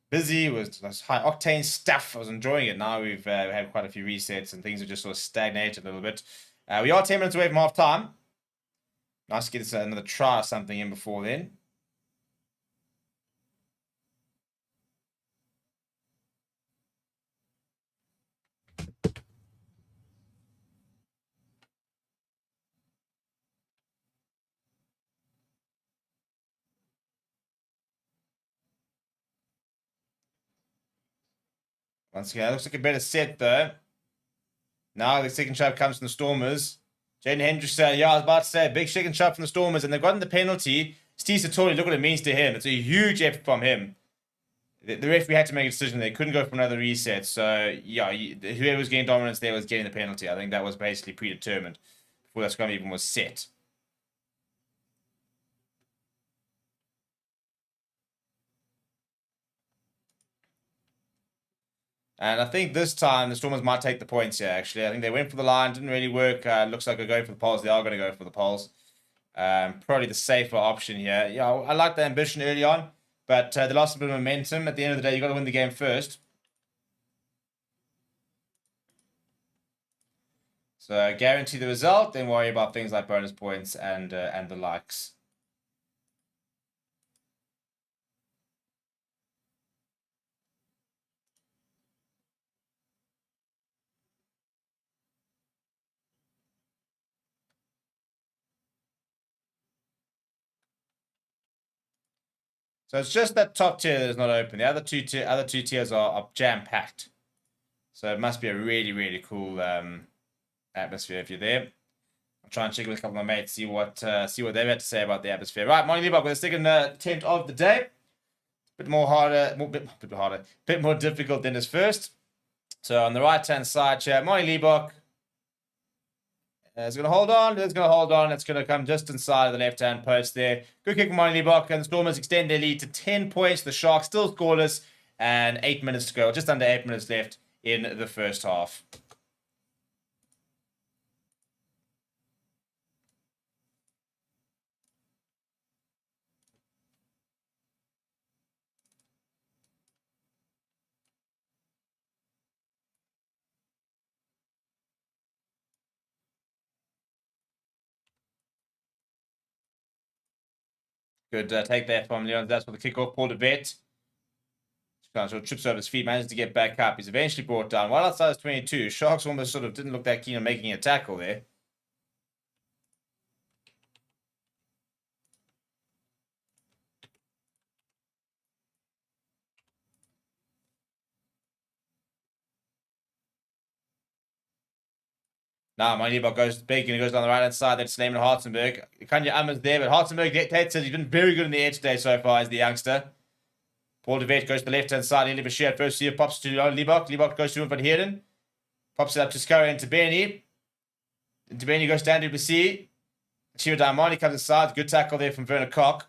bit busy with high octane stuff. I was enjoying it. Now we've had quite a few resets and things have just sort of stagnated a little bit. We are 10 minutes away from half time. Nice to get us another try or something in before then. Once again, it looks like a better set though. Now the second shot comes from the Stormers. Jaden Hendricks, yeah, I was about to say, big second shot from the Stormers, and they've gotten the penalty. Steve Sartori, look what it means to him. It's a huge effort from him. The referee had to make a decision. They couldn't go for another reset. So, yeah, whoever was getting dominance there was getting the penalty. I think that was basically predetermined before that scrum even was set. And I think this time the Stormers might take the points here, actually. I think they went for the line, didn't really work. Looks like they're going for the poles. They are going to go for the poles. Probably the safer option here. Yeah, I like the ambition early on, but they lost a bit of momentum. At the end of the day, you got to win the game first. So guarantee the result, then worry about things like bonus points and the likes. So it's just that top tier that is not open. The other two tiers are jam-packed. So it must be a really, really cool atmosphere if you're there. I'll try and check with a couple of my mates, see what they've had to say about the atmosphere. Right, Monty Liebach with the second attempt of the day. Bit more difficult than his first. So on the right-hand side here, Monty Liebach is going to hold on. It's going to hold on. It's going to come just inside of the left-hand post there. Good kick from Monty Liebach, and the Stormers extend their lead to 10 points. The Sharks still scoreless, and 8 minutes to go. Just under 8 minutes left in the first half. Good take there from Leon. That's for the kickoff. Paul DeVet. Sort of trips over his feet, manages to get back up. He's eventually brought down. While outside is 22, Sharks almost sort of didn't look that keen on making a tackle there. Now, Manibok goes big and he goes down the right hand side. That's Slayman Hartzenberg. Kanya Ammer's there, but Hartzenberg says he's been very good in the air today so far as the youngster. Paul DeVet goes to the left hand side. Eli Bashir at first here pops to Liebach. Liebach goes to him for Heerden. Pops it up to Scurry and to Benny. And to Benny goes down to Bassi. Chiro Diamani comes inside. Good tackle there from Werner Koch.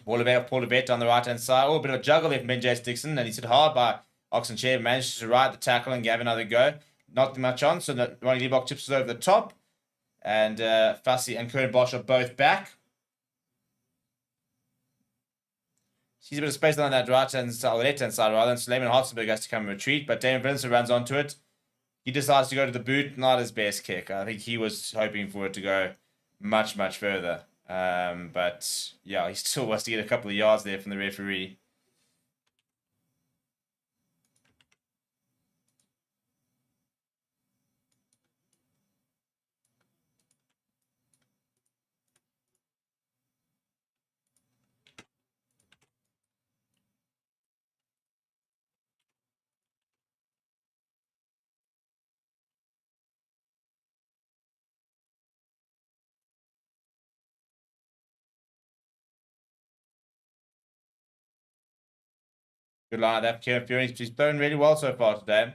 Paul DeVet down the right hand side. Oh, a bit of a juggle there from Ben J. Dixon. And he's hit hard by Oxenchair. Manages to ride the tackle and give another go. Not much on, so Ronnie Liebach chips it over the top. And Fassi and Kern Bosch are both back. Sees a bit of space on that right-hand side, or the left-hand side rather, and Suleiman Hartzenberg has to come and retreat, but Damon Vincent runs onto it. He decides to go to the boot, not his best kick. I think he was hoping for it to go much, much further. But yeah, he still wants to get a couple of yards there from the referee. Good line of that. Kieran Fury. He's thrown really well so far today.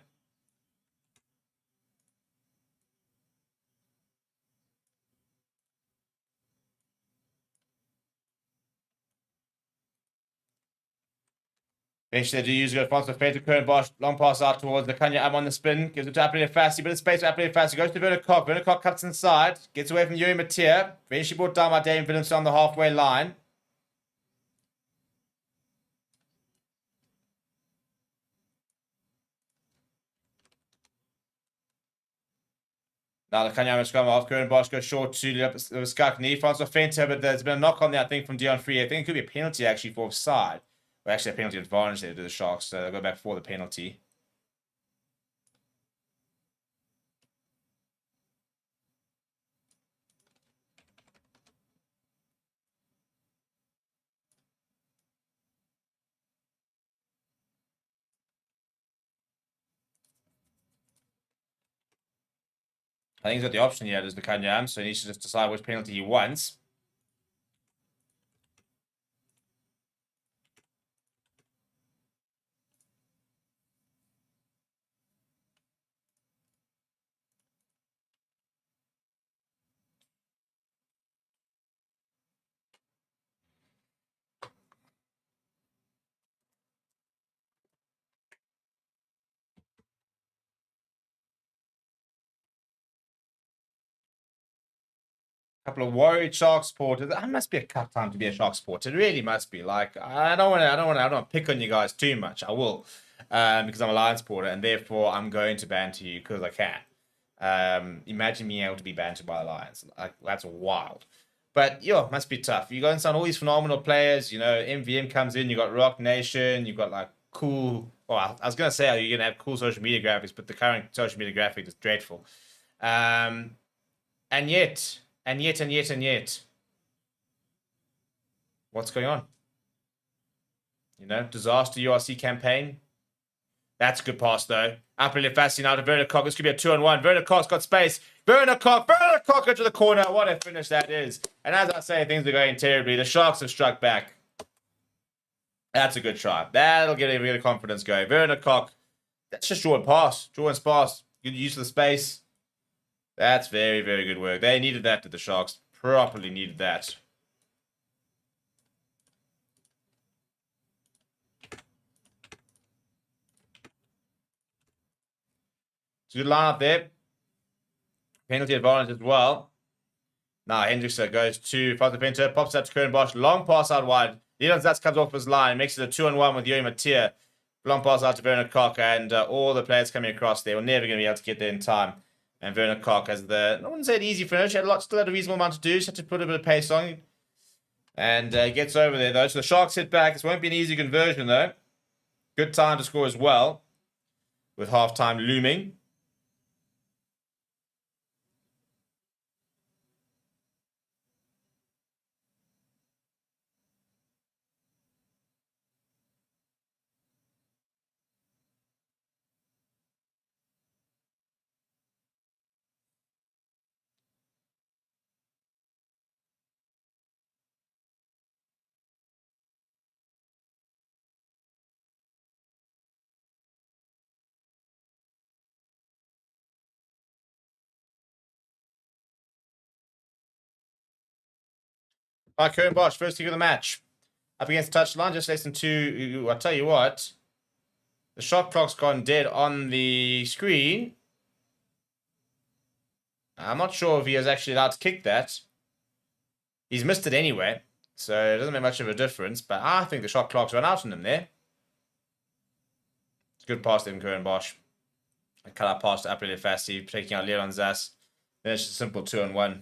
Eventually, they do use a response to Fate to Kern Bosch. Long pass out towards the Kanya Am on the spin. Gives it to Appley Fassi. Bit of space for Appley Fassi. Goes to Werner Koch. Werner Koch cuts inside. Gets away from Yuri Matia. Eventually brought down by Dane Williamson on the halfway line. Now the Kanyama scrum off. Curran Bosch goes short to Skak knee. Francois Fenter, but there's been a knock on there, I think, from Dion Free. I think it could be a penalty actually for offside. Well, actually, a penalty advantage there to the Sharks. So they'll go back for the penalty. I think he's got the option here as the Kanyam, so he needs to just decide which penalty he wants. Couple of worried Shark supporters. That must be a cut time to be a Shark supporter. It really must be. Like, I don't want to pick on you guys too much. I will, because I'm a Lions supporter, and therefore I'm going to banter you because I can. Imagine being able to be bantered by the Lions. Like, that's wild. But yeah, must be tough. You go and sign all these phenomenal players. You know, MVM comes in. You got Rock Nation. You got like cool. Well, I was gonna say you're gonna have cool social media graphics, but the current social media graphic is dreadful. And yet. What's going on? You know, disaster URC campaign. That's a good pass, though. Apple Fassi now to Werner Koch. This could be a 2-on-1. Werner Koch's got space. Werner Koch into the corner. What a finish that is. And as I say, things are going terribly. The Sharks have struck back. That's a good try. That'll get a bit of confidence going. Werner Koch. That's just draw and pass. Draw and pass. Good use of the space. That's very, very good work. They needed that, did the Sharks. Properly needed that. It's a good line up there. Penalty advantage as well. Now Hendrickson goes to Francois Fenter, pops out to Curran Bosch. Long pass out wide. Leon Zatz comes off his line, makes it a 2-on-1 with Yuri Mattia. Long pass out to Werner Koch, and all the players coming across there were never going to be able to get there in time. And Werner Koch has I wouldn't say an easy finish. He had still had a reasonable amount to do. Just had to put a bit of pace on. And gets over there, though. So the Sharks hit back. This won't be an easy conversion, though. Good time to score as well. With half-time looming. All right, Curran Bosch, first kick of the match. Up against the touchline, just less than 2. I'll tell you what. The shot clock's gone dead on the screen. I'm not sure if he is actually allowed to kick that. He's missed it anyway, so it doesn't make much of a difference. But I think the shot clock's run out on him there. It's a good pass to him, Curran Bosch. A cut out pass to Apple Fassi, taking out Leon Zas. Then it's just a simple 2-on-1.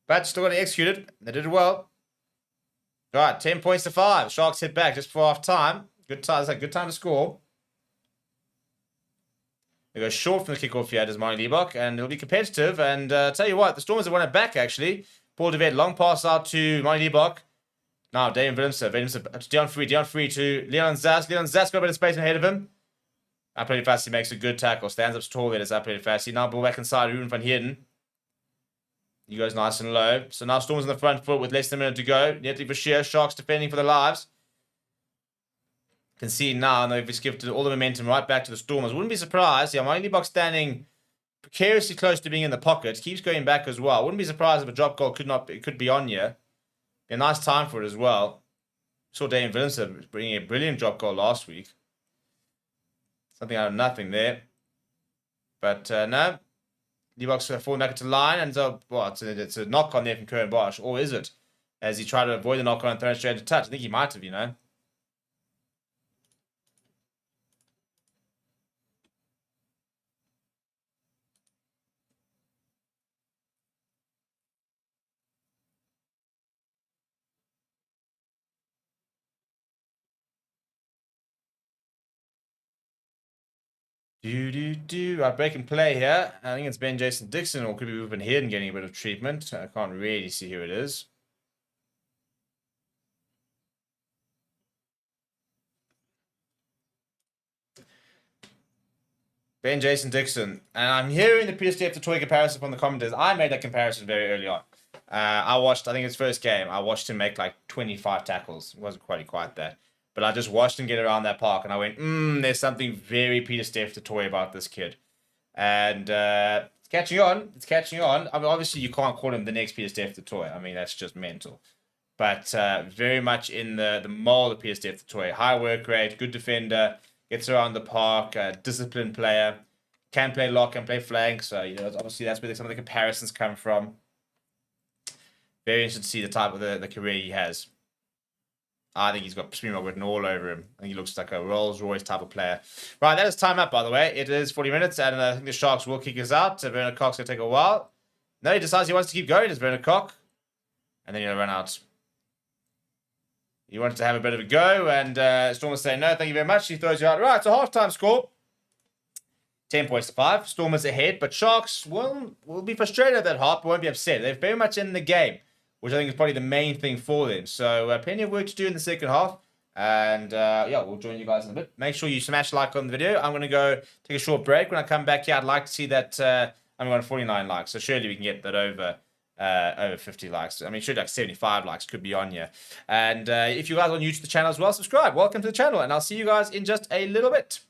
But still got to execute it. They did it well. All right, 10 points to 5. Sharks hit back just before half time. Good time. It's a good time to score. They go short from the kickoff here, does Mani Liebach, and it'll be competitive. And tell you what, the Stormers have won it back, actually. Paul de Vet, long pass out to Mani Liebach. Now, Dave Willemse to Dion Free to Leon Zas. Leon Zas got a bit of space ahead of him. Apple Fassi makes a good tackle. Stands up tall there, as Apple Fassi. Now, ball back inside, Ruben van Heerden. He goes nice and low. So now Stormers on the front foot with less than a minute to go. Neatly for sheer. Sharks defending for their lives. Can see now, and they've just given all the momentum right back to the Stormers. Wouldn't be surprised. Yeah, Mani Liebach standing precariously close to being in the pocket. Keeps going back as well. Wouldn't be surprised if a drop goal could be on here. Be a nice time for it as well. Saw Dane Willemse bringing a brilliant drop goal last week. Something out of nothing there. But no. Liebach's falling back into line, and so it's a knock on there from Curran Bosch, or is it? As he tried to avoid the knock on and throw it straight to touch. I think he might have, you know. Right, break and play here. I think it's Ben Jason Dixon, or could be Ruben Hayden getting a bit of treatment. I can't really see who it is. Ben Jason Dixon. And I'm hearing the PSTF to Toy comparison from the commenters. I made that comparison very early on. I watched, I think his first game, I watched him make like 25 tackles. It wasn't quite that. But I just watched him get around that park and I went, there's something very Peter Steph to Toy about this kid. And it's catching on. It's catching on. I mean, obviously, you can't call him the next Peter Steph to Toy. I mean, that's just mental. But very much in the mold of Peter Steph to Toy. High work rate, good defender, gets around the park, disciplined player, can play lock, can play flank. So, obviously, that's where some of the comparisons come from. Very interested to see the type of the career he has. I think he's got Springbok written all over him. I think he looks like a Rolls-Royce type of player. Right, that is time up, by the way. It is 40 minutes, and I think the Sharks will kick us out. Werner Koch's going to take a while. No, he decides he wants to keep going, does Werner Koch. And then he'll run out. He wanted to have a bit of a go, and Stormers say, no, thank you very much. He throws you out. Right, so halftime score. 10 points to 5. Stormers ahead, but Sharks will be frustrated at that half, but won't be upset. They're very much in the game, which I think is probably the main thing for them. So plenty of work to do in the second half. And yeah, we'll join you guys in a bit. Make sure you smash like on the video. I'm going to go take a short break. When I come back here, I'd like to see that I'm going to 49 likes. So surely we can get that over 50 likes. I mean, surely like 75 likes could be on here. And if you guys are new to the channel as well, subscribe. Welcome to the channel. And I'll see you guys in just a little bit.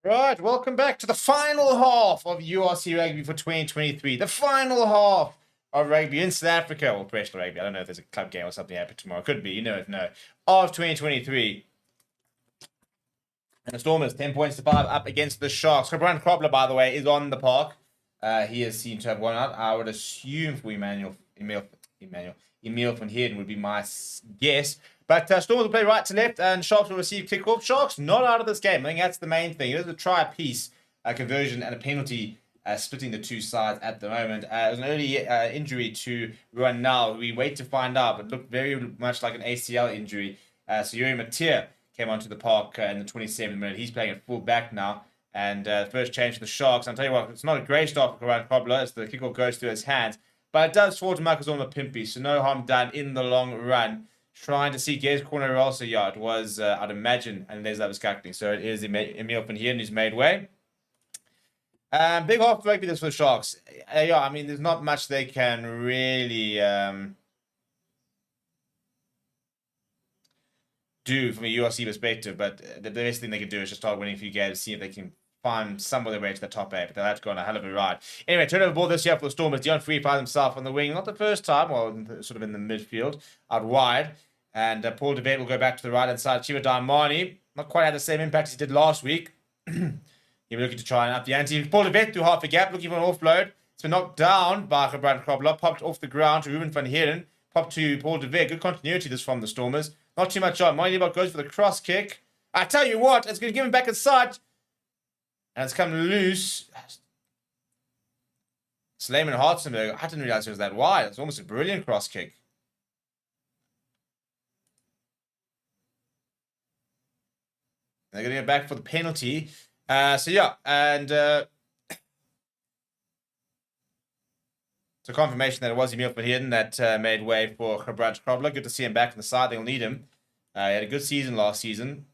Right, welcome back to the final half of URC Rugby for 2023. The final half of rugby in South Africa, or professional rugby. I don't know if there's a club game or something happening tomorrow. Could be, no. Of 2023. And the Stormers, 10 points to 5 up against the Sharks. Brian Krobler, by the way, is on the park. He is seen to have won out. I would assume for Emil van Heerden would be my guess. But Stormers will play right to left, and Sharks will receive kickoff. Sharks not out of this game. I think that's the main thing. It is a try piece, a conversion, and a penalty splitting the two sides at the moment. It was an early injury to Ruan Now. We wait to find out, but looked very much like an ACL injury. So Yuri Matia came onto the park in the 27th minute. He's playing at full back now. And first change for the Sharks. I'll tell you what, it's not a great start for Ryan Cobbler as the kickoff goes through his hands. But it does fall to Marcus on the Pimpy, so no harm done in the long run. Trying to see Gaze corner also, yeah, it was, I'd imagine, and there's that was calculating. So it is Emil van Heerden who's made way. Big half rugby this for the Sharks. Yeah, I mean, there's not much they can really do from a URC perspective, but the best thing they can do is just start winning a few games, see if they can find some of their way to the top 8, but they'll have to go on a hell of a ride. Anyway, turnover ball this year for the Stormers. Dion Free finds himself on the wing, not the first time, well, sort of in the midfield, out wide. And Paul DeVette will go back to the right-hand side. Chiva Daimani, not quite had the same impact as he did last week. He'll be looking to try and up the ante. Paul DeVette through half a gap, looking for an offload. It's been knocked down by Gebran Krobler, popped off the ground to Ruben van Heerden, popped to Paul DeVette. Good continuity this from the Stormers. Not too much on. Monie goes for the cross kick. I tell you what, it's going to give him back inside. And it's come loose. Slayman Hartzenberg, I didn't realize it was that wide. It's almost a brilliant cross kick. They're going to get back for the penalty. So yeah, and so confirmation that it was Emil van Heerden that made way for Gebran Krobler. Good to see him back on the side. They'll need him. He had a good season last season.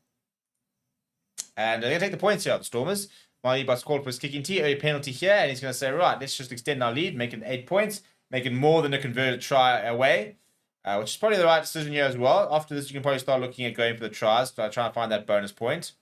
And they're going to take the points here, the Stormers. Malibas called for his kicking tee, a penalty here, and he's going to say, right, let's just extend our lead, make it 8 points, make it more than a converted try away, which is probably the right decision here as well. After this, you can probably start looking at going for the tries, try and find that bonus point.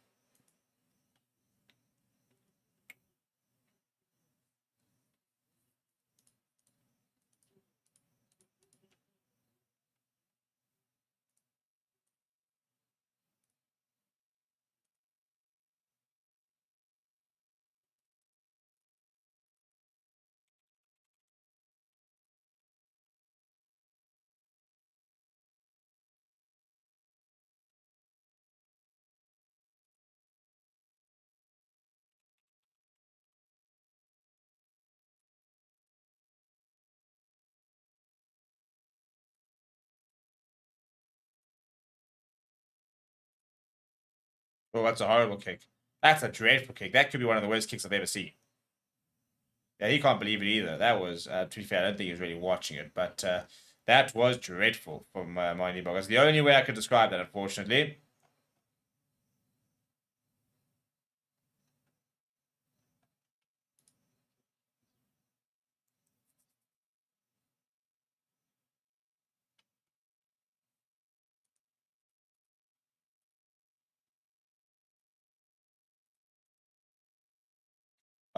Oh, that's a horrible kick. That's a dreadful kick. That could be one of the worst kicks I've ever seen. Yeah, he can't believe it either. That was, to be fair, I don't think he was really watching it, but that was dreadful from Malibas. That's the only way I could describe that, unfortunately.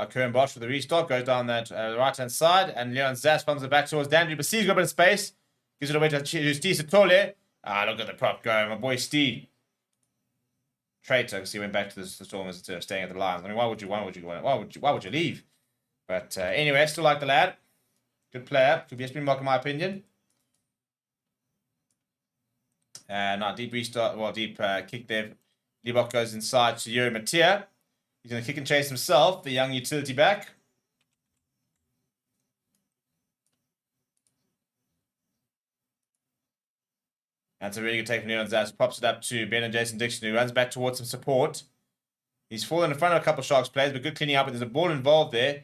Kern Bosch with the restart goes down that right-hand side, and Leon Zas comes it back towards Dandy, but Steve's got a bit of space. Gives it away to Steve Satole. Look at the prop going, my boy Steve. Traitor, because he went back to the Stormers instead of staying at the Lions. I mean, why would you leave? But anyway, I still like the lad. Good player. Could be a Springbok in my opinion. Now deep restart, deep kick there. Liebach goes inside to Yuri Matia. He's going to kick and chase himself, the young utility back. That's a really good take from Leon Zas. Pops it up to Ben and Jason Dixon, who runs back towards some support. He's fallen in front of a couple of Sharks players, but good cleaning up. There's a ball involved there.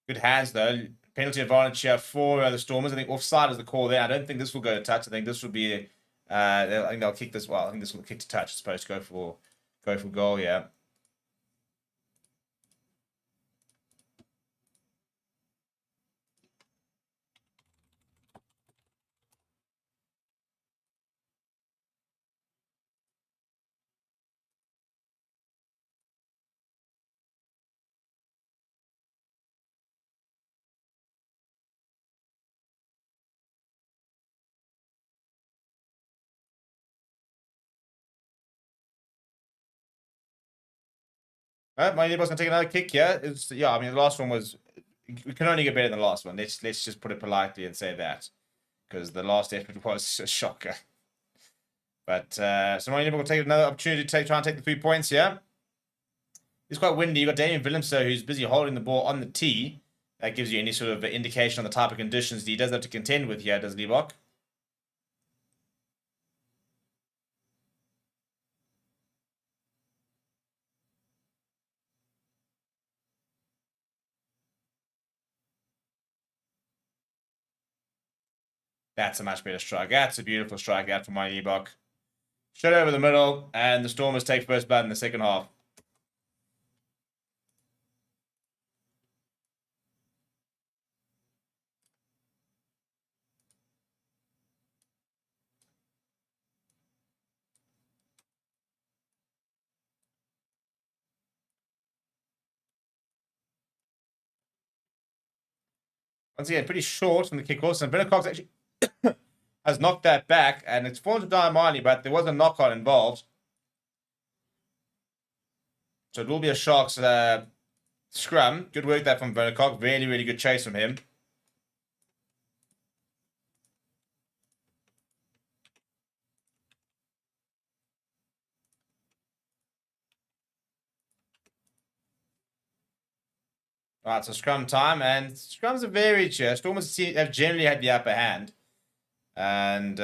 Good hands, though. Penalty advantage here for the Stormers. I think offside is the call there. I don't think this will go to touch. I think this will be... I think they'll kick this... Well, I think this will kick to touch. It's supposed to go for goal, yeah. My neighbor's going to take another kick here. Yeah, I mean, the last one was... We can only get better than the last one. Let's just put it politely and say that. Because the last effort was a shocker. But, so my neighbor will take another opportunity to try and take the 3 points here. It's quite windy. You've got Damien Willemse, who's busy holding the ball on the tee. That gives you any sort of indication on the type of conditions that he does have to contend with here, does Liebach? That's a much better strike. That's a beautiful strike out from my Liebach. Shot over the middle, and the Stormers take first blood in the second half. Once again, pretty short from the kick-off. And Brennan Cox actually has knocked that back, and it's fallen to Diamani, but there was a knock-on involved. So it will be a Sharks scrum. Good work there from Brennan Cox. Really, really good chase from him. All right, so scrum time, and scrums are varied here. Stormers have generally had the upper hand. And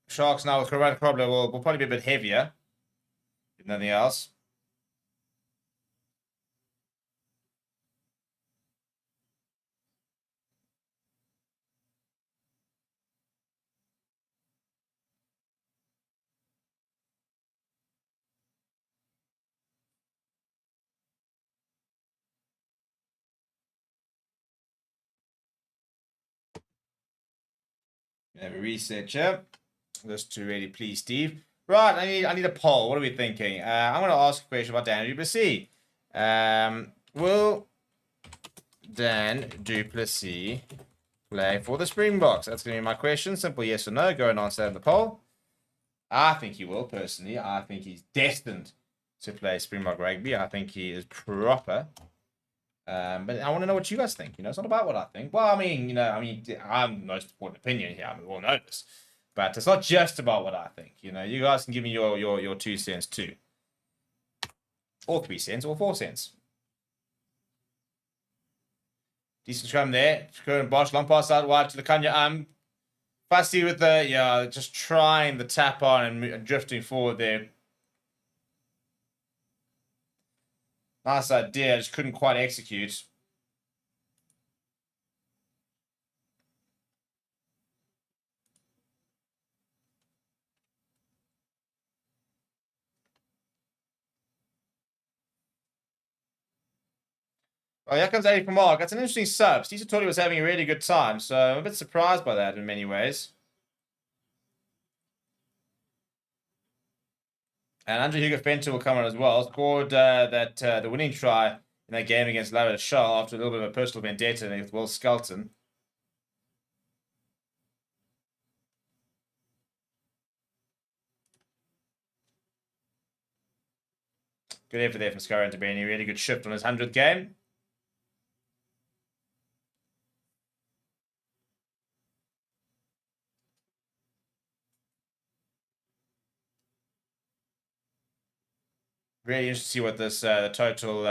Sharks now with Corona Problem will probably be a bit heavier, if nothing else. Let me reset here. Just to really please Steve. Right, I need a poll. What are we thinking? I'm going to ask a question about Dan Duplessis. Will Dan Duplessis play for the Springboks? That's going to be my question. Simple yes or no. Go and answer that in the poll. I think he will, personally. I think he's destined to play Springbok rugby. I think he is proper. But I want to know what you guys think. You know, it's not about what I think. Well, I mean, I'm the most important opinion here. I mean, we all know this. But it's not just about what I think. You know, you guys can give me your 2 cents too. Or 3 cents, or 4 cents. Decent scrum there. Current Bosch, long pass out wide to the Kanya. Fussy with the, just trying the tap on and drifting forward there. Nice idea, just couldn't quite execute. Oh, here comes Eddie from Mark. That's an interesting sub. Steve thought he was having a really good time, so I'm a bit surprised by that in many ways. And Andrew Hugo Fenter will come on as well. Scored the winning try in that game against La Rochelle after a little bit of a personal vendetta with Will Skelton. Good effort there from Scar and Tabani. Really good shift on his 100th game. Really interesting to see what this total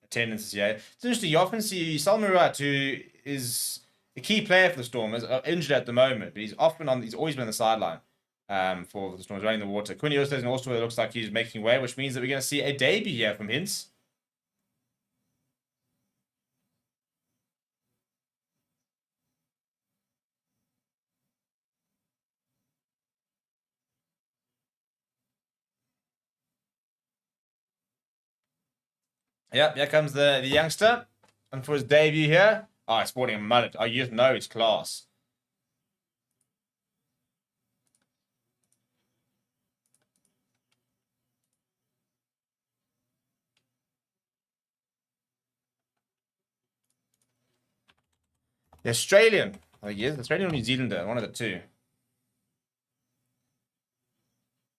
attendance is here. It's interesting. You often see Salman Murat, who is a key player for the Stormers, injured at the moment, but he's always been on the sideline for the Stormers, running the water. Quinn Oosthuizen also looks like he's making way, which means that we're going to see a debut here from Hintz. Yep, here comes the youngster. And for his debut here, he's sporting a mullet. Oh, you just know it's class. The Australian. I think he is. Australian or New Zealander, one of the two.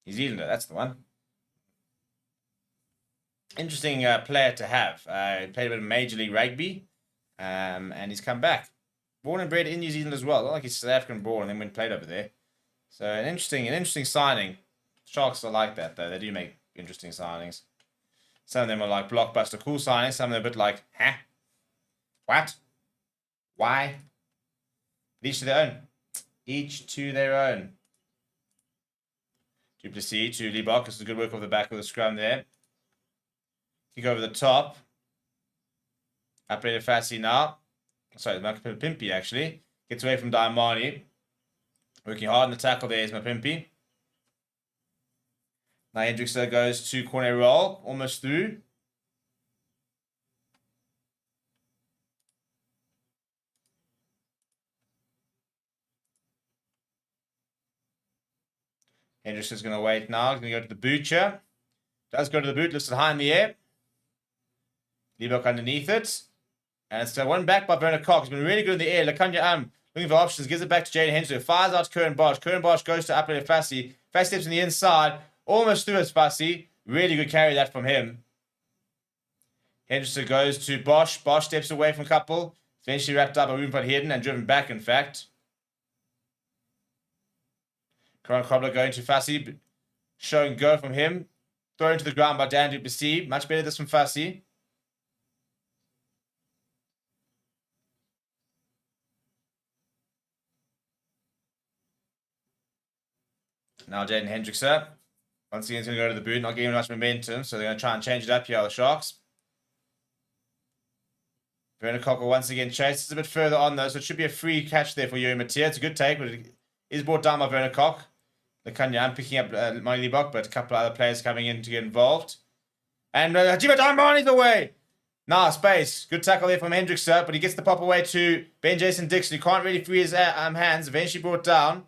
New Zealander, that's the one. Interesting player to have. He played a bit of Major League Rugby, and he's come back. Born and bred in New Zealand as well. Not like he's South African born and then went and played over there. So an interesting signing. Sharks are like that though. They do make interesting signings. Some of them are like blockbuster cool signings. Some of them are a bit like, huh? What? Why? Each to their own. Each to their own. Duplessis to Liebach. This is good work off the back of the scrum there. Kick over the top. Upgraded Fassi now. Sorry, Mapimpi actually. Gets away from Diamani. Working hard in the tackle there is Mapimpi. Now Hendrickson goes to corner roll. Almost through. Hendrickson's going to wait now. He's going to go to the boot here. Does go to the boot. Lifts it high in the air. Liebach underneath it. And it's one back by Werner Cox. He's been really good in the air. Lekanya looking for options. Gives it back to Jaden Henson. Fires out to Curran Bosch. Curran Bosch goes to Upper Fassi. Fassi steps on the inside. Almost through it, Fassi. Really good carry that from him. Henderson goes to Bosch. Bosch steps away from couple. Eventually wrapped up by Ruben Hidden and driven back, in fact. Coran Cobbler going to Fassi. Showing go from him. Thrown to the ground by Dan Duplessis. Much better this from Fassi. Now Jaden Hendrickson. Once again, he's going to go to the boot. Not getting much momentum, so they're going to try and change it up here, the Sharks. Werner Cocker once again chases a bit further on, though, so it should be a free catch there for Yuri Mattia. It's a good take, but it is brought down by Werner Cock. Lekanya picking up Mani Liebach, but a couple of other players coming in to get involved. And Hajiba Diamani's away. Nah, space. Good tackle there from Hendrickson, but he gets the pop away to Ben Jason Dixon. He can't really free his hands. Eventually brought down.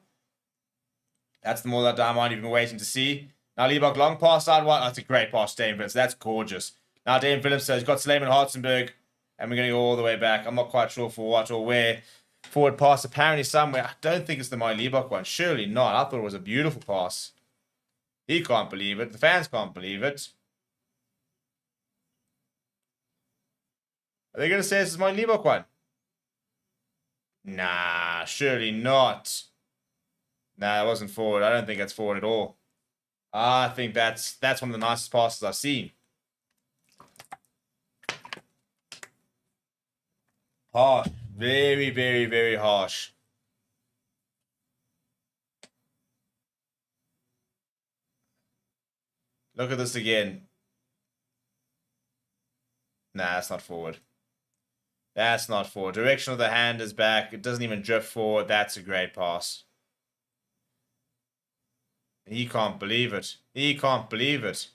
That's the more that Diamond you've been waiting to see. Now Liebach long pass out. Well, that's a great pass, Dane Phillips. That's gorgeous. Now Dane Phillips has got Slayman Hartzenberg, and we're going to go all the way back. I'm not quite sure for what or where. Forward pass apparently somewhere. I don't think it's the Mani Liebach one. Surely not. I thought it was a beautiful pass. He can't believe it. The fans can't believe it. Are they going to say this is Mani Liebach one? Nah, surely not. Nah, it wasn't forward. I don't think that's forward at all. I think that's one of the nicest passes I've seen. Harsh. Very, very, very harsh. Look at this again. Nah, that's not forward. That's not forward. Direction of the hand is back. It doesn't even drift forward. That's a great pass. He can't believe it. He can't believe it.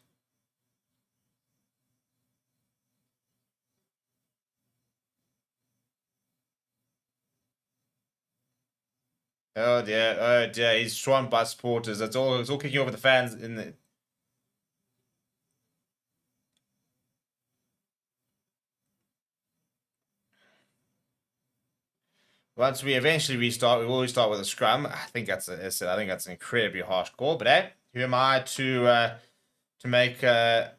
Oh dear, oh dear. He's swamped by supporters. It's all kicking over the fans in the. Once we eventually restart, we will restart with a scrum. I think that's an incredibly harsh call. But hey, who am I to make a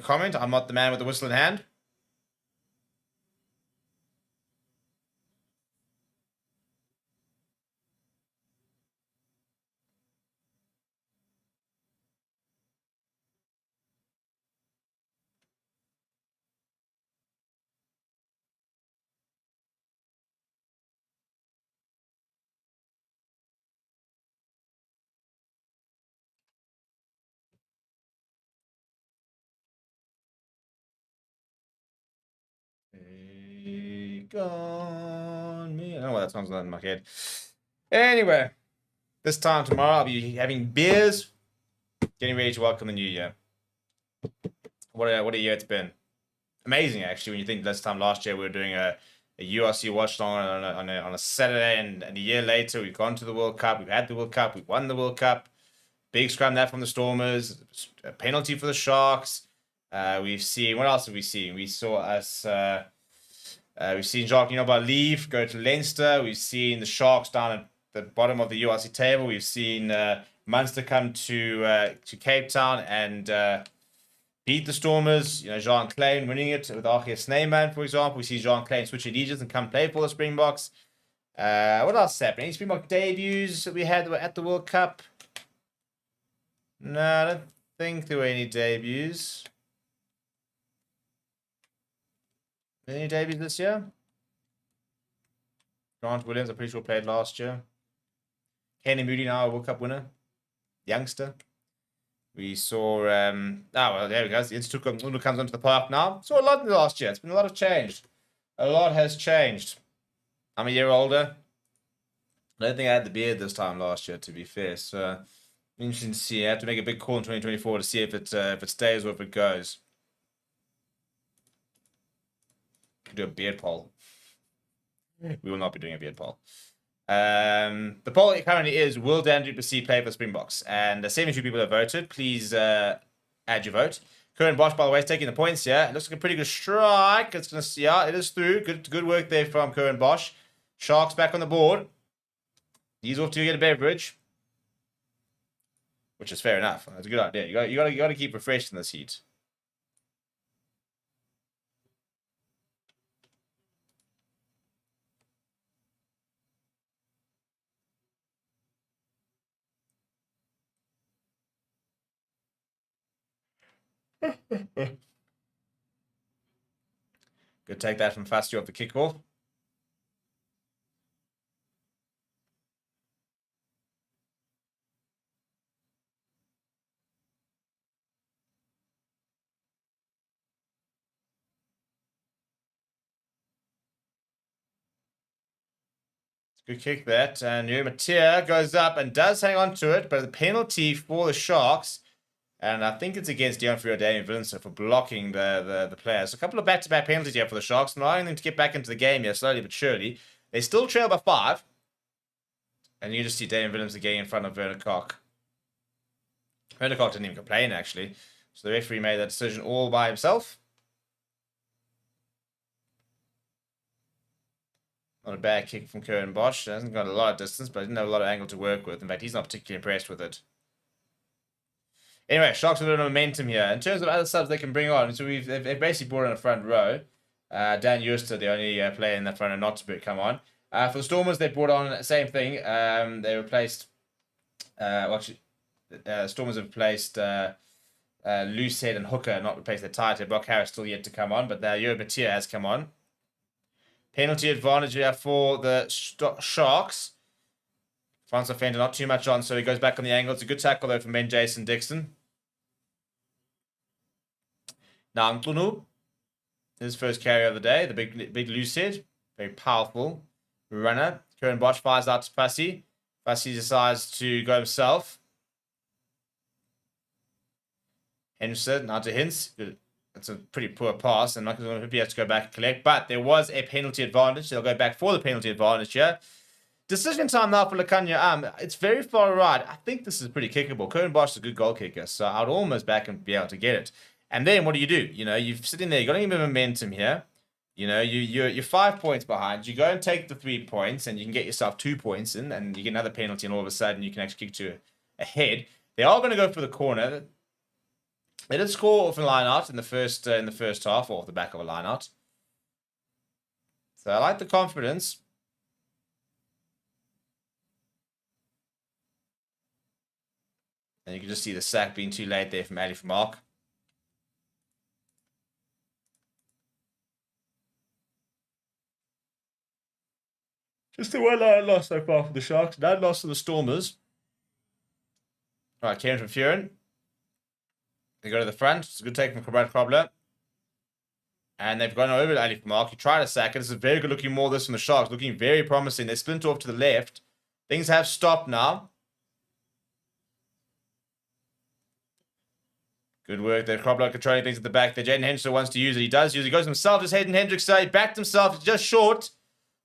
comment? I'm not the man with the whistle in hand. On me. I don't know why that song's not in my head. Anyway, this time tomorrow I'll be having beers, getting ready to welcome the new year. What a year it's been. Amazing, actually, when you think this time last year we were doing a URC Watchalong on a Saturday, and a year later we've gone to the World Cup, we've had the World Cup, we've won the World Cup. Big scrum that from the Stormers, a penalty for the Sharks. We've seen, what else have we seen? We saw us... we've seen Jacques Ninoba go to Leinster. We've seen the Sharks down at the bottom of the URC table. We've seen Munster come to Cape Town and beat the Stormers. You know, Jean Klein winning it with Archie Snyman, for example. We see Jean Klein switch allegiance and come play for the Springboks. What else happened? Any Springbok debuts that we had at the World Cup? No, I don't think there were any debuts. Any debuts this year? Grant Williams, I'm pretty sure, played last year. Kenny Moody, now a World Cup winner. Youngster. We saw, well, there we go. The Institute comes onto the park now. Saw a lot in the last year. It's been a lot of change. A lot has changed. I'm a year older. I don't think I had the beard this time last year, to be fair. So, interesting to see. I have to make a big call in 2024 to see if it stays or if it goes. Do a beard poll. We will not be doing a beard poll. The poll currently is, will Dan du Plessis play for the Springboks? And 72 people have voted. Please add your vote. Curran Bosch, by the way, is taking the points here. It looks like a pretty good strike. It's gonna, yeah, it is through. Good work there from Curran Bosch. Sharks back on the board. He's off to get a beverage, which is fair enough. That's a good idea. You got to keep refreshed in this heat. Good take that from Fastio off the kickoff. Good kick that. And Matia goes up and does hang on to it, but the penalty for the Sharks. And I think it's against Dion Furio Damian Vincent for blocking the players. A couple of back-to-back penalties here for the Sharks, allowing them to get back into the game here slowly but surely. They still trail by 5. And you just see Damian Williams again in front of Werner Koch. Werner Koch didn't even complain, actually. So the referee made that decision all by himself. Not a bad kick from Curran Bosch. Hasn't got a lot of distance, but he didn't have a lot of angle to work with. In fact, he's not particularly impressed with it. Anyway, Sharks with a little momentum here. In terms of other subs they can bring on, so they've basically brought in a front row. Dan Jooster, the only player in that front row not to come on. For the Stormers, they brought on the same thing. They replaced... Stormers have replaced Loosehead and Hooker, not replaced their tight head. Brock Harris still yet to come on, but Yuri Batia has come on. Penalty advantage here for the Sharks. Francois Fender not too much on, so he goes back on the angle. It's a good tackle, though, from Ben Jason Dixon. Now, Nkunu, his first carry of the day, the big loose head. Very powerful runner. Curran Bosch fires out to Fassi. Fassi decides to go himself. Henderson, now to Hintz. That's a pretty poor pass, and Michael's going to have to go back and collect. But there was a penalty advantage. They'll go back for the penalty advantage here. Decision time now for Lekanya. It's very far right. I think this is pretty kickable. Curran Bosch is a good goal kicker, so I'd almost back and be able to get it. And then what do? You know, you're sitting there. You've got a bit of momentum here. You know, you're 5 points behind. You go and take the 3 points, and you can get yourself 2 points in, and you get another penalty, and all of a sudden you can actually kick to ahead. They are going to go for the corner. They did score off a line out in the first half, or off the back of a line out. So I like the confidence. And you can just see the sack being too late there from Ali for Mark. Just the one loss so far for the Sharks. None loss to the Stormers. All right, Kieran from Furen. They go to the front. It's a good take from Brad Krobler. And they've gone over to Ali for Mark. He tried to sack it. This is a very good looking more this from the Sharks. Looking very promising. They splint off to the left. Things have stopped now. Good work there. Krobler controlling things at the back there. Jaden Henderson wants to use it. He does use it. He goes himself. Just Hayden Hendricks. He backed himself. It's just short.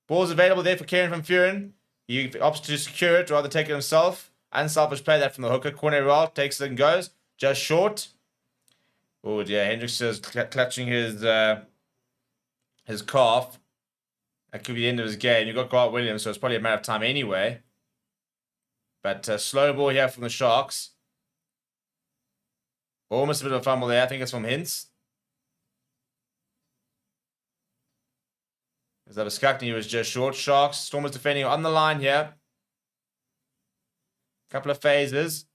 Ball's available there for Kieran from Furen. He opts to secure it, rather take it himself. Unselfish play that from the hooker. Corner roll. Takes it and goes. Just short. Oh dear, Hendricks is clutching his calf. That could be the end of his game. You've got Grant Williams, so it's probably a matter of time anyway. But slow ball here from the Sharks. Almost a bit of a fumble there. I think it's from Hintz. As Abiskakni was just short. Sharks. Stormers defending on the line here. Couple of phases.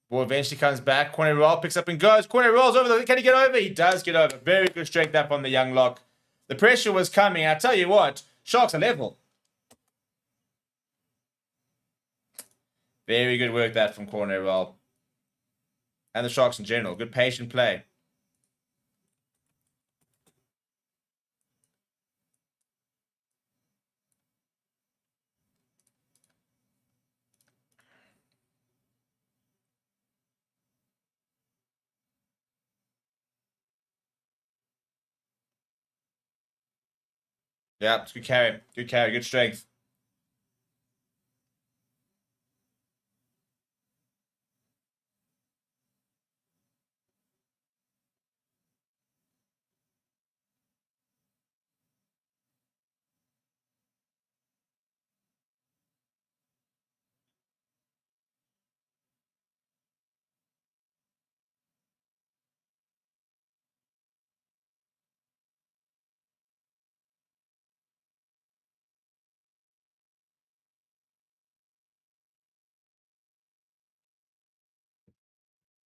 Ball eventually comes back. Corner roll picks up and goes. Corner rolls over. Can he get over? He does get over. Very good strength up on the young lock. The pressure was coming. I tell you what, Sharks are level. Very good work that from corner roll. And the Sharks in general. Good patient play. Yeah, it's good carry. Good carry. Good strength.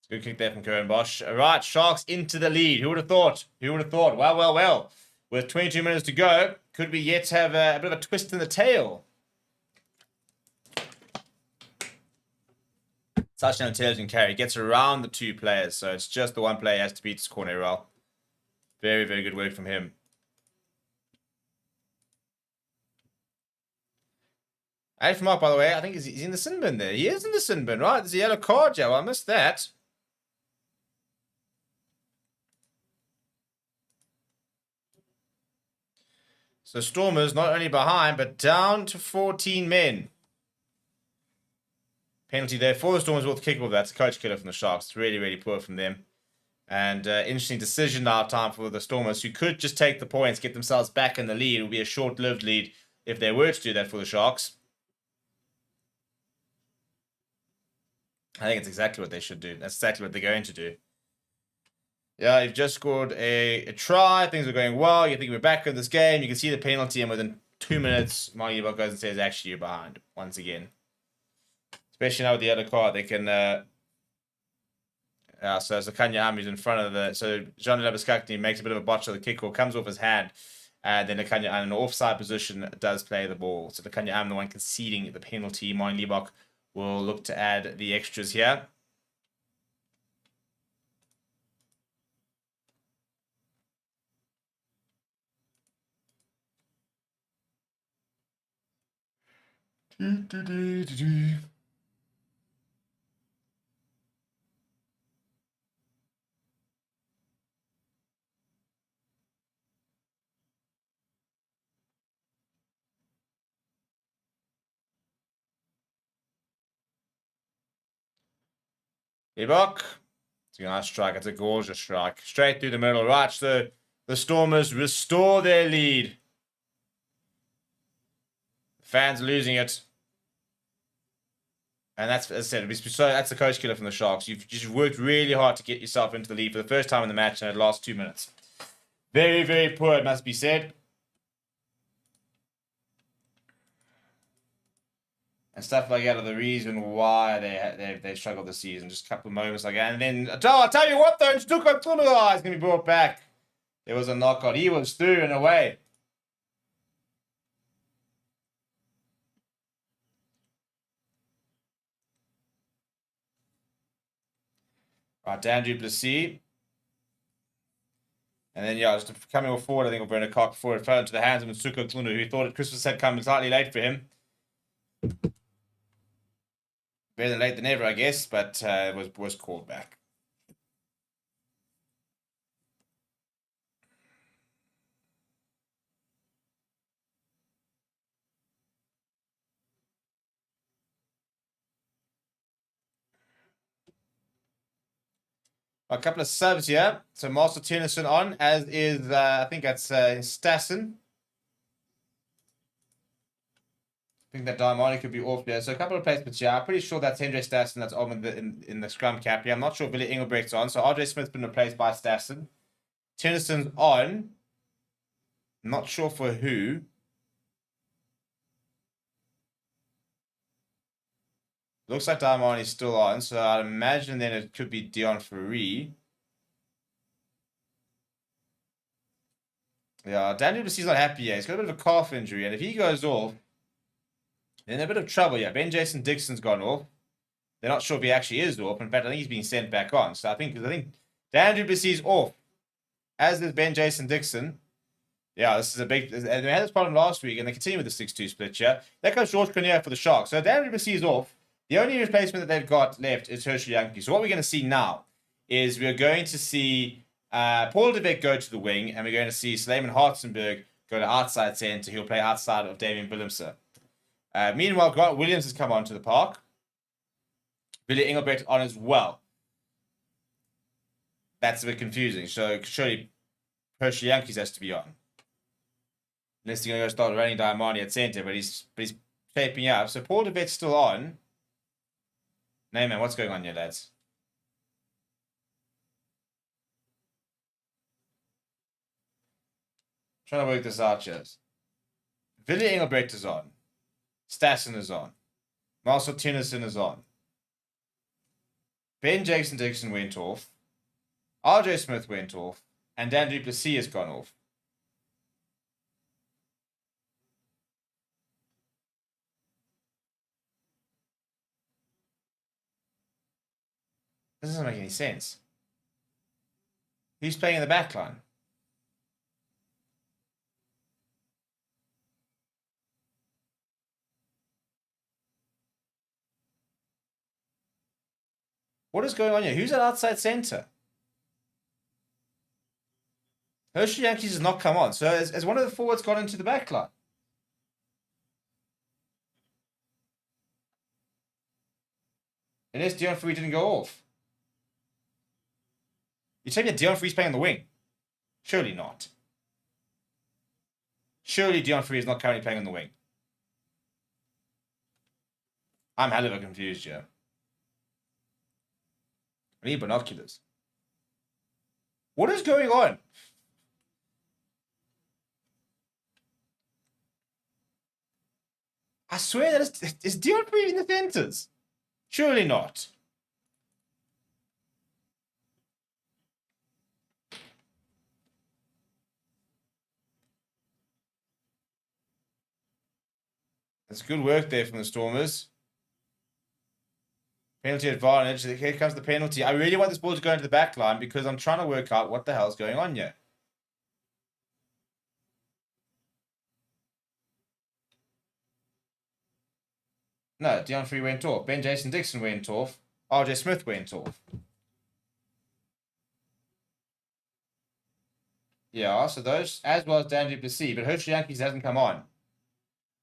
Good kick there from Karen Bosch. All right, Sharks into the lead. Who would have thought? Who would have thought? Well, well, well. With 22 minutes to go, could we yet have a bit of a twist in the tail? Such an intelligent carry. Gets around the two players, so it's just the one player has to beat this corner roll. Very, very good work from him. Hey, Mark, by the way, I think he's in the sin bin there. He is in the sin bin, right? There's a yellow card, Joe. I missed that. So Stormers not only behind, but down to 14 men. Penalty there for the Stormers with the kickoff. That's a coach killer from the Sharks. Really, really poor from them. And interesting decision now time for the Stormers, who could just take the points, get themselves back in the lead. It would be a short-lived lead if they were to do that for the Sharks. I think it's exactly what they should do. That's exactly what they're going to do. Yeah, you've just scored a try. Things are going well. You think we're back in this game. You can see the penalty, and within 2 minutes, Margie goes and says, actually, you're behind once again. Especially now with the other card, they can... so it's the Kanyahami's in front of the... So Jean Labiskakni makes a bit of a botch of the kick, or comes off his hand. And then the Kanyaham in an offside position does play the ball. So the Kanyaham, the one conceding the penalty. Margie Liebach will look to add the extras here. Liebach. It's a nice strike. It's a gorgeous strike. Straight through the middle. Right, so the Stormers restore their lead. Fans losing it. And that's, as I said, that's the coach killer from the Sharks. You've just worked really hard to get yourself into the lead for the first time in the match in the last 2 minutes. Very, very poor, it must be said. And stuff like that are the reason why they struggled this season. Just a couple of moments like that. And then, I'll tell you what though, Stuka Tunula is going to be brought back. There was a knockout. He was through and away. Right, Dan Duplessis. And then, yeah, just coming forward, I think, of Bernard Cock forward, fell into the hands of Msuko Klunu, who thought Christmas had come slightly late for him. Better than late than never, I guess, but was called back. A couple of subs here. So Master Tennyson on, as is, I think that's Stassen. think that Diamani could be off there. So a couple of placements here. I'm pretty sure that's Hendrik Stassen that's on in the scrum cap here. I'm not sure Billy Engelbrecht's on. So RJ Smith's been replaced by Stassen. Tennyson's on. Not sure for who. Looks like Diamani's still on. So I'd imagine then it could be Dion Ferree. Yeah, Dan Duplessis not happy yet. He's got a bit of a calf injury. And if he goes off, then they're in a bit of trouble. Yeah, Ben Jason Dixon's gone off. They're not sure if he actually is off. In fact, I think he's being sent back on. So I think Dan Duplessis is off, as is Ben Jason Dixon. Yeah, this is a big. And they had this problem last week, and they continue with the 6-2 split. Yeah, that goes George Cornier for the Sharks. So Dan Duplessis is off. The only replacement that they've got left is Herschel Yankee. So what we're going to see now is we're going to see Paul de Beek go to the wing, and we're going to see Slayman Hartzenberg go to outside centre. He'll play outside of Damien Willemse. Meanwhile, Grant Williams has come onto the park. Billy Engelbrecht on as well. That's a bit confusing. So surely Herschel Yankees has to be on. Unless he's going to go start running Diamani at centre, but he's shaping up. So Paul de Beek's still on. No, man, what's going on here, lads? Trying to work this out, Chaz. Billy Engelbrecht is on. Stassen is on. Marcel Tennyson is on. Ben Jason Dixon went off. RJ Smith went off. And Dan Duplessis has gone off. This doesn't make any sense. Who's playing in the back line? What is going on here? Who's at outside centre? Herschel Yankees has not come on. So has one of the forwards gone into the back line? Unless Dion Free didn't go off. You tell me that Dion Free's playing on the wing? Surely not. Surely Dion Free is not currently playing on the wing. I'm hell of a confused here. I need binoculars. What is going on? I swear that is Dion Free in the centres? Surely not. That's good work there from the Stormers. Penalty advantage. Here comes the penalty. I really want this ball to go into the back line because I'm trying to work out what the hell's going on here. No, Dion Free went off. Ben Jason Dixon went off. RJ Smith went off. Yeah, so those, as well as Dan Duplessis, but Herschel Yankees hasn't come on.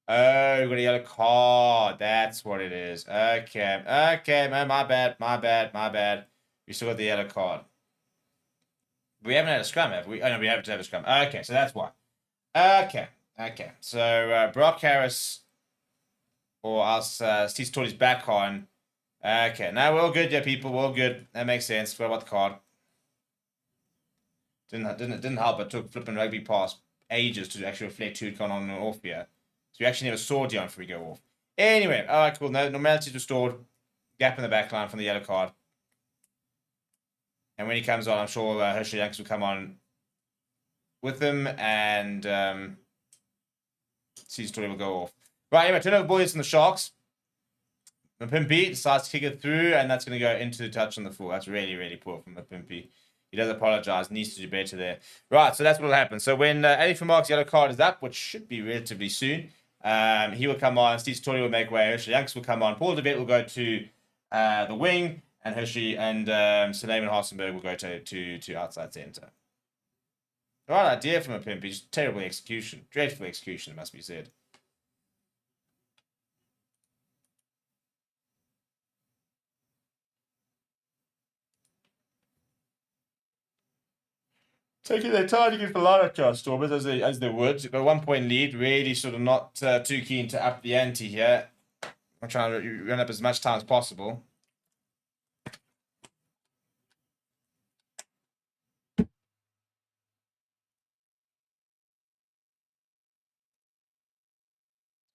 Oh, we've got a yellow card. That's what it is. Okay. Okay, man, my bad. We still got the yellow card. We haven't had a scrum, have we? Oh, no, we haven't had a scrum. Okay, so that's why. Okay. So, Brock Harris or else Steve Torley's back on. Okay, now we're all good, yeah, people. We're all good. That makes sense. Forgot about the card. Didn't help. It took flipping rugby past ages to actually reflect who'd gone on and off here. So we actually never saw Dion Free go off. Anyway, all right, cool. No, normality restored. Gap in the back line from the yellow card. And when he comes on, I'm sure Herschel Yankees will come on with him and Steve Torley will go off. Right, anyway, turnover boys from the Sharks. Mapimpi decides to kick it through, and that's going to go into the touch on the full. That's really, really poor from Mapimpi. He does apologize, needs to do better there. Right, so that's what will happen. So when Ali Mark's yellow card is up, which should be relatively soon, he will come on. Steve Torley will make way. Herschel Yankees will come on. Paul de Beek will go to the wing, and Hershey and Suleiman Harsenberg will go to outside centre. The right idea from Mapimpi, just terrible execution. Dreadful execution, it must be said. Taking their time to get the line across, Stormers, as they would. But 1 point lead, really sort of not too keen to up the ante here. I'm trying to run up as much time as possible.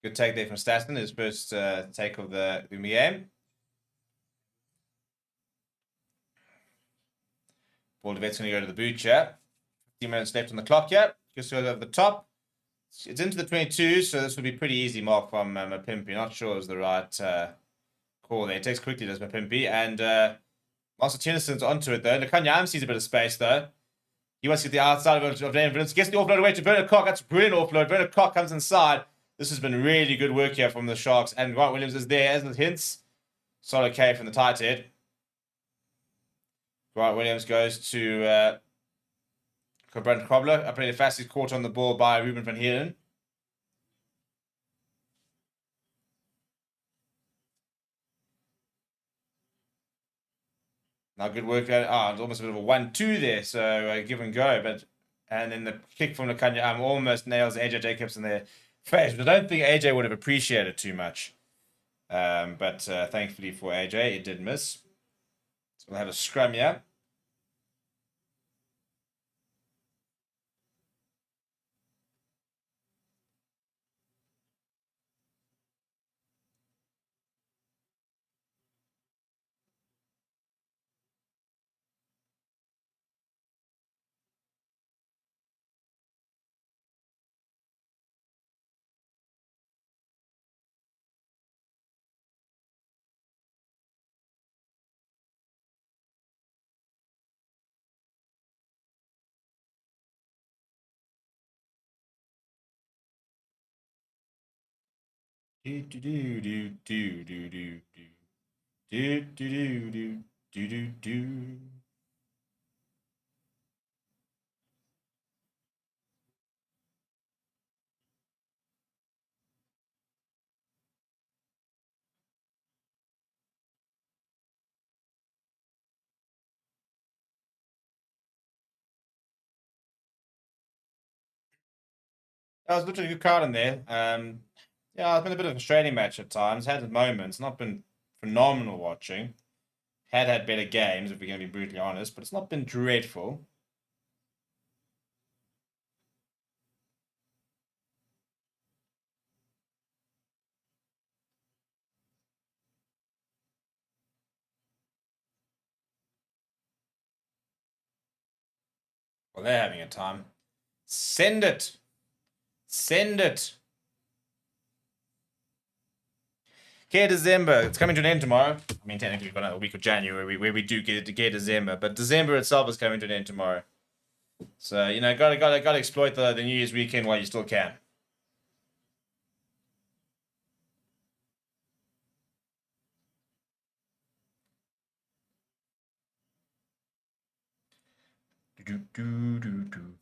Good take there from Staston, his first take of the game. Ball Vet's going to go to the boot here. 15 minutes left on the clock here. Just go over the top. It's into the 22, so this will be a pretty easy mark from Mapimpi. Not sure it was the right call there. It takes quickly, does Mapimpi. And Master Tennyson's onto it, though. Nakanyam sees a bit of space, though. He wants to get the outside of Dane Vince. Gets the offload away to Bernard Cock. That's a brilliant offload. Bernard Cock comes inside. This has been really good work here from the Sharks. And Grant Williams is there, as it hints. Solid K from the tight head. Grant Williams goes to Brent Krobler. Up pretty fast. He's caught on the ball by Ruben van Heerden. Now good work there. It's almost a bit of a 1-2 there. So give and go. And then the kick from Nakanya almost nails AJ Jacobs in their face. But I don't think AJ would have appreciated too much. But thankfully for AJ, it did miss. So we'll have a scrum here. Do do do do do do do do do do do do do. That was literally a good card in there. Yeah, it's been a bit of a frustrating match at times. Had its moments. Not been phenomenal watching. Had better games, if we're going to be brutally honest, but it's not been dreadful. Well, they're having a time. Send it. Send it. Okay, December. It's coming to an end tomorrow. I mean, technically, we've got another week of January where we do get to December, but December itself is coming to an end tomorrow. So, you know, gotta exploit the New Year's weekend while you still can. Do do do do.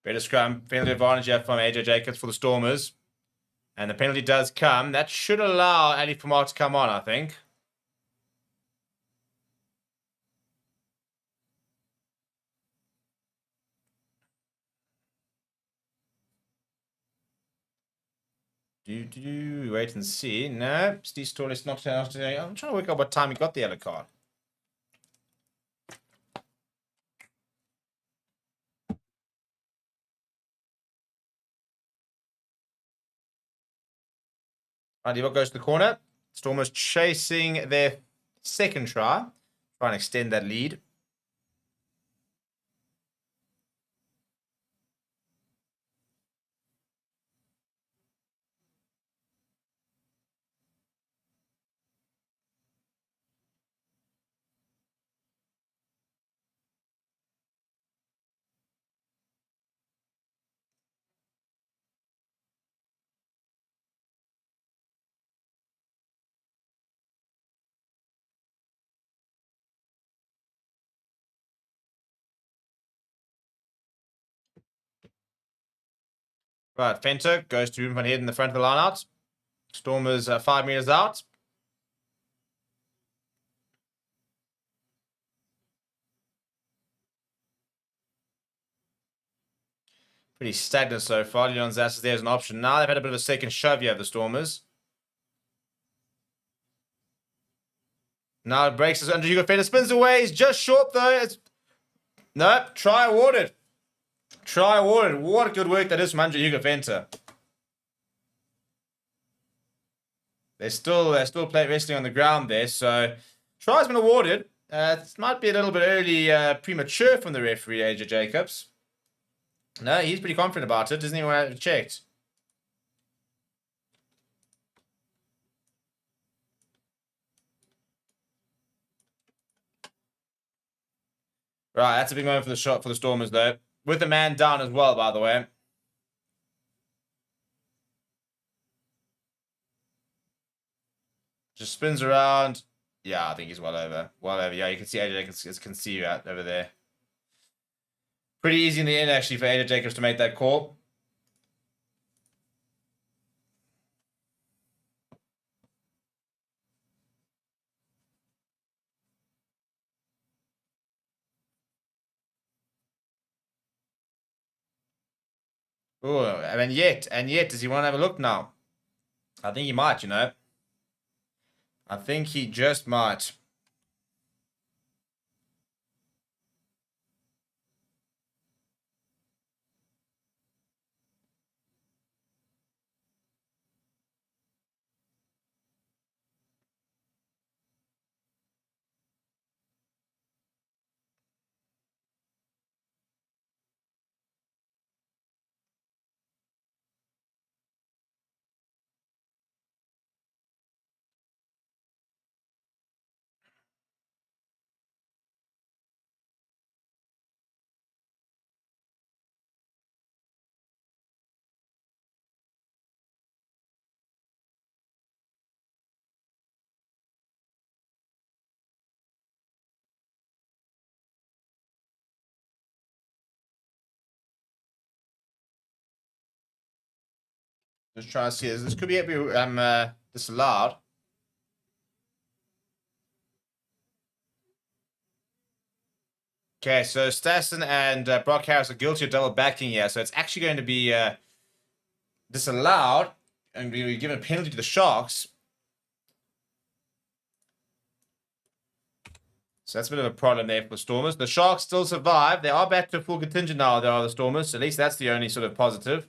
Better scrum. Penalty advantage here from AJ Jacobs for the Stormers. And the penalty does come. That should allow Ali Famar to come on, I think. Wait and see. No, Steve Storless not today. I'm trying to work out what time he got the yellow card. Divock goes to the corner. Stormers chasing their second try. Trying to extend that lead. Right, Fenter goes to Van Head in the front of the line out. Stormers 5 meters out. Pretty stagnant so far. Leon Zass is there as an option. Now they've had a bit of a second shove here, the Stormers. Now it breaks as under Hugo Fenter spins away. He's just short though. Nope. Try awarded. Try awarded. What good work that is from Andrew Hugo Fenter. They're still wrestling on the ground there. So try's been awarded. It might be a little bit early, premature from the referee, AJ Jacobs. No, he's pretty confident about it. Doesn't even want to have it checked. Right, that's a big moment for the shot for the Stormers, though. With the man down as well, by the way. Just spins around. Yeah, I think he's well over. Well over. Yeah, you can see AJ can see you out over there. Pretty easy in the end, actually, for AJ Jacobs to make that call. Oh, and yet, does he want to have a look now? I think he might, you know. I think he just might. Just trying to see this. This could be disallowed. Okay, so Stassen and Brock Harris are guilty of double backing here, so it's actually going to be disallowed and be given a penalty to the Sharks. So that's a bit of a problem there for the Stormers. The Sharks still survive. They are back to full contingent now, they are the Stormers. So at least that's the only sort of positive.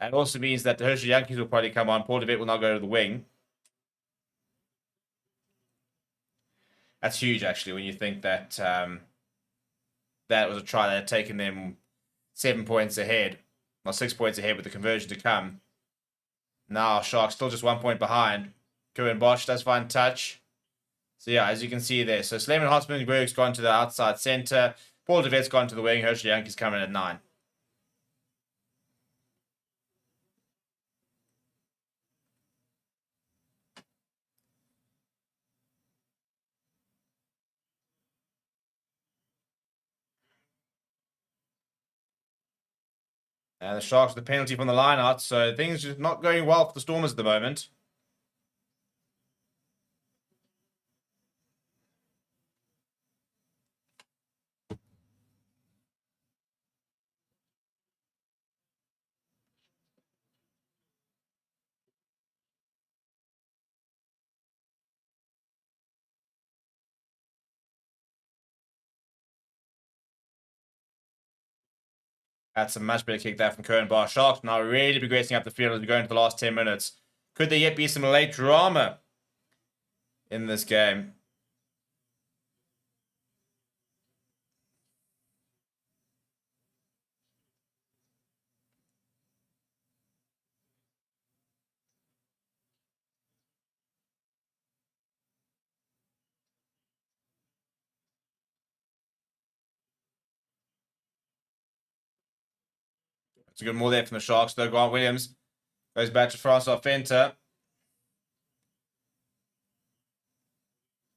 And it also means that the Hershey Yankees will probably come on. Paul DeVette will now go to the wing. That's huge, actually, when you think that that was a try that had taken them 7 points ahead. Well, 6 points ahead with the conversion to come. Now, Sharks still just 1 point behind. Cohen Bosch does find touch. So, yeah, as you can see there. So, Slayman Hospenberg's gone to the outside center. Paul DeVette's gone to the wing. Hershey Yankees coming at 9. And the Sharks with the penalty from the line out. So, things just not going well for the Stormers at the moment. That's a much better kick there from Cohen Bar. Sharks now really progressing up the field as we go into the last 10 minutes. Could there yet be some late drama in this game? It's a good more there from the Sharks, though. Grant Williams goes back to Francois Fenter.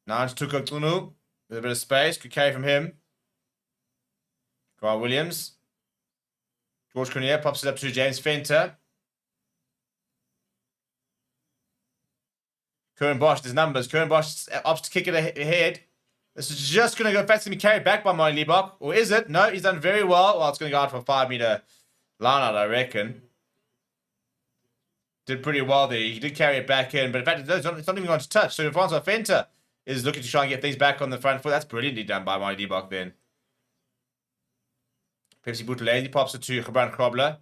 Now to Tuko Tunu. With a bit of space. Good carry from him. Grant Williams. George Cornier pops it up to James Fenter. Curran Bosch, there's numbers. Curran Bosch opts to kick it ahead. This is just going to go fast and be carried back by Martin Liebach. Or is it? No, he's done very well. Well, it's going to go out for a 5-meter line out, I reckon. Did pretty well there. He did carry it back in. But in fact, it's not even going to touch. So Francois Fenter is looking to try and get things back on the front foot. That's brilliantly done by Martin Liebach then. Pepsi Buthelezi pops it to Gebran Krobler.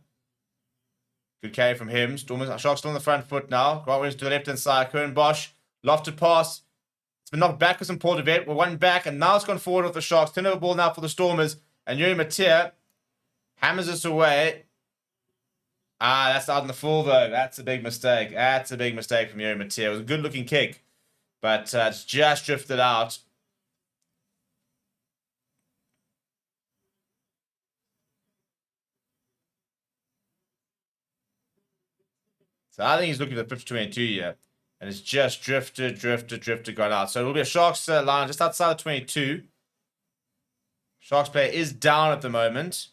Good carry from him. Sharks still on the front foot now. Grant Williams to the left-hand side. Curran Bosch. Lofted pass. It's been knocked back with some Paul DeVet. We're one back, and now it's gone forward with the Sharks. Turnover ball now for the Stormers. And Yuri Mattia hammers us away. That's out in the full, though. That's a big mistake. That's a big mistake from Yuri Mattia. It was a good-looking kick, but it's just drifted out. So I think he's looking at the 50-22 here. And it's just drifted, gone out. So it will be a Sharks line just outside the 22. Sharks player is down at the moment.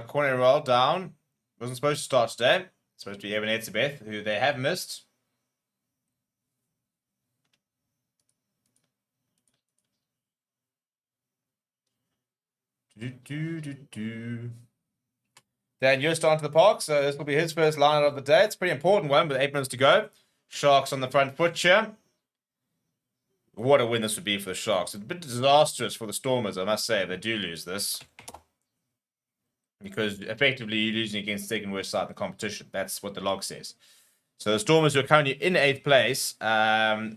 Corner roll down. Wasn't supposed to start today. It's supposed to be Evan Etzebeth, who they have missed. Dan, you're starting to the park, so this will be his first line of the day. It's a pretty important one with 8 minutes to go. Sharks on the front foot here. What a win this would be for the Sharks. It's a bit disastrous for the Stormers, I must say, if they do lose this. Because effectively you're losing against the second worst side in the competition. That's what the log says. So the Stormers, who are currently in 8th place,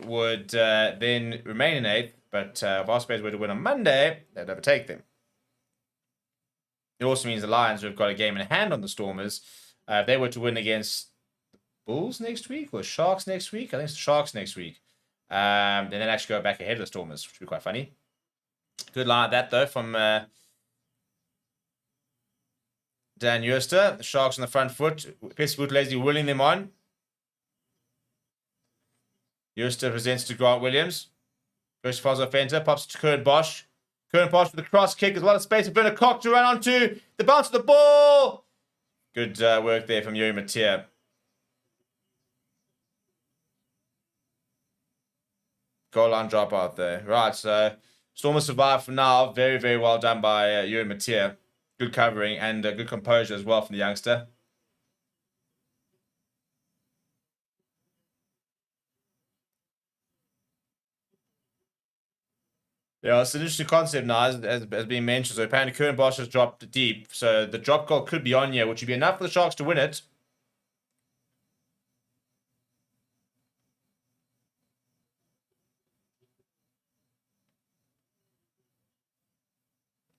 would then remain in 8th. But if Ospreys were to win on Monday, they'd overtake them. It also means the Lions, who have got a game in hand on the Stormers, if they were to win against the Bulls next week or Sharks next week, I think it's the Sharks next week, then they'd actually go back ahead of the Stormers, which would be quite funny. Good line at that, though, from Dan Jurster. The Sharks on the front foot. Pesi Buthelezi willing them on. Jurster presents to Grant Williams. Goes to Fazio Fenter. Pops to Curran Bosch. Curran Bosch with a cross kick as well as space for Bernard Koch to run onto. The bounce of the ball. Good work there from Yuri Mattia. Goal line drop out there. Right, so Stormers survive for now. Very, very well done by Yuri Mattia. Good covering and good composure as well from the youngster. Yeah, it's an interesting concept now, as being mentioned. So apparently Curran Bosch has dropped deep. So the drop goal could be on here, which would be enough for the Sharks to win it.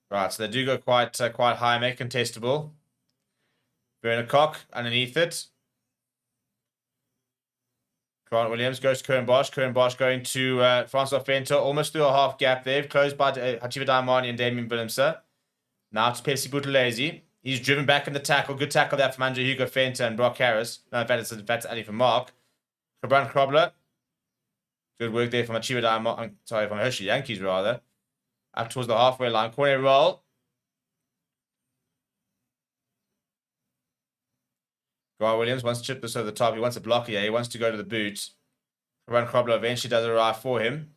Right, so they do go quite high, make contestable. Bernard Koch underneath it. Grant Williams goes to Curran Bosch. Curran Bosch going to Francois Fenter, almost through a half gap there. Closed by Hachiva Daimani and Damien Willemse. Now to Pepsi Buthelezi. He's driven back in the tackle. Good tackle there from Andrew Hugo Fenter and Brock Harris. No, in fact, it's Ali from Mark. Gebran Krobler. Good work there from Hachiva Daimani. Sorry, from Hershey Yankees, rather. Up towards the halfway line. Corner roll. Grant Williams wants to chip this over the top. He wants a block here. He wants to go to the boot. Gebran Krobler eventually does arrive for him.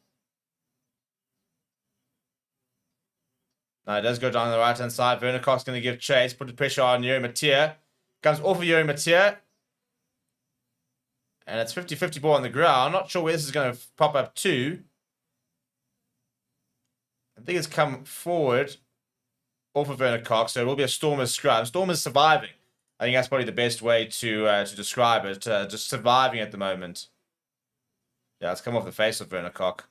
Now it does go down the right-hand side. Werner Koch's going to give chase. Put the pressure on Yuri Mattia. Comes off of Yuri Mattia. And it's 50-50 ball on the ground. Not sure where this is going to pop up to. I think it's come forward off of Werner Koch. So it will be a Stormers scrum. Stormers surviving. I think that's probably the best way to describe it. Just surviving at the moment. Yeah, it's come off the face of Werner Koch.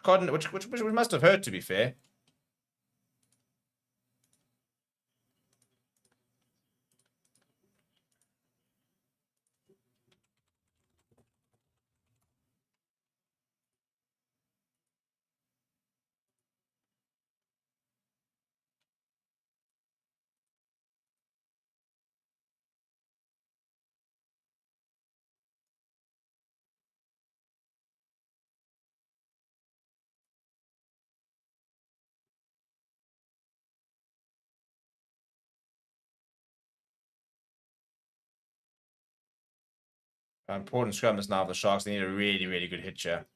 Which must have hurt, to be fair. Important scrummers now for the Sharks. They need a really, really good hitcher.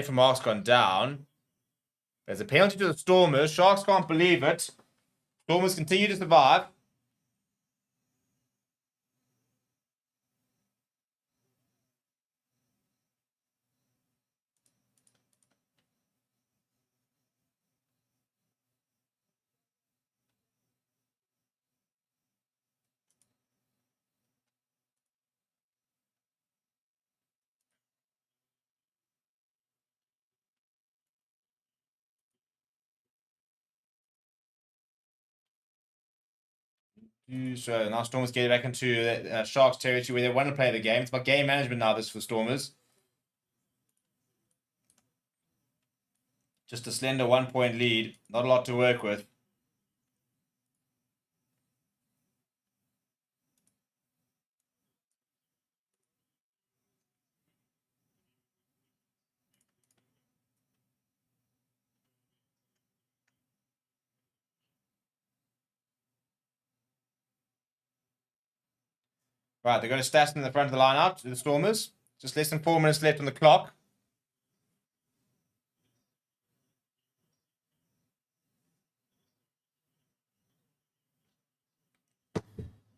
For Mark's gone down. There's a penalty to the Stormers. Sharks can't believe it. Stormers continue to survive. So now Stormers get back into Sharks territory where they want to play the game. It's about game management now, this for Stormers. Just a slender 1-point lead. Not a lot to work with. Right, they're going to Staston in the front of the line out to the Stormers. Just less than 4 minutes left on the clock.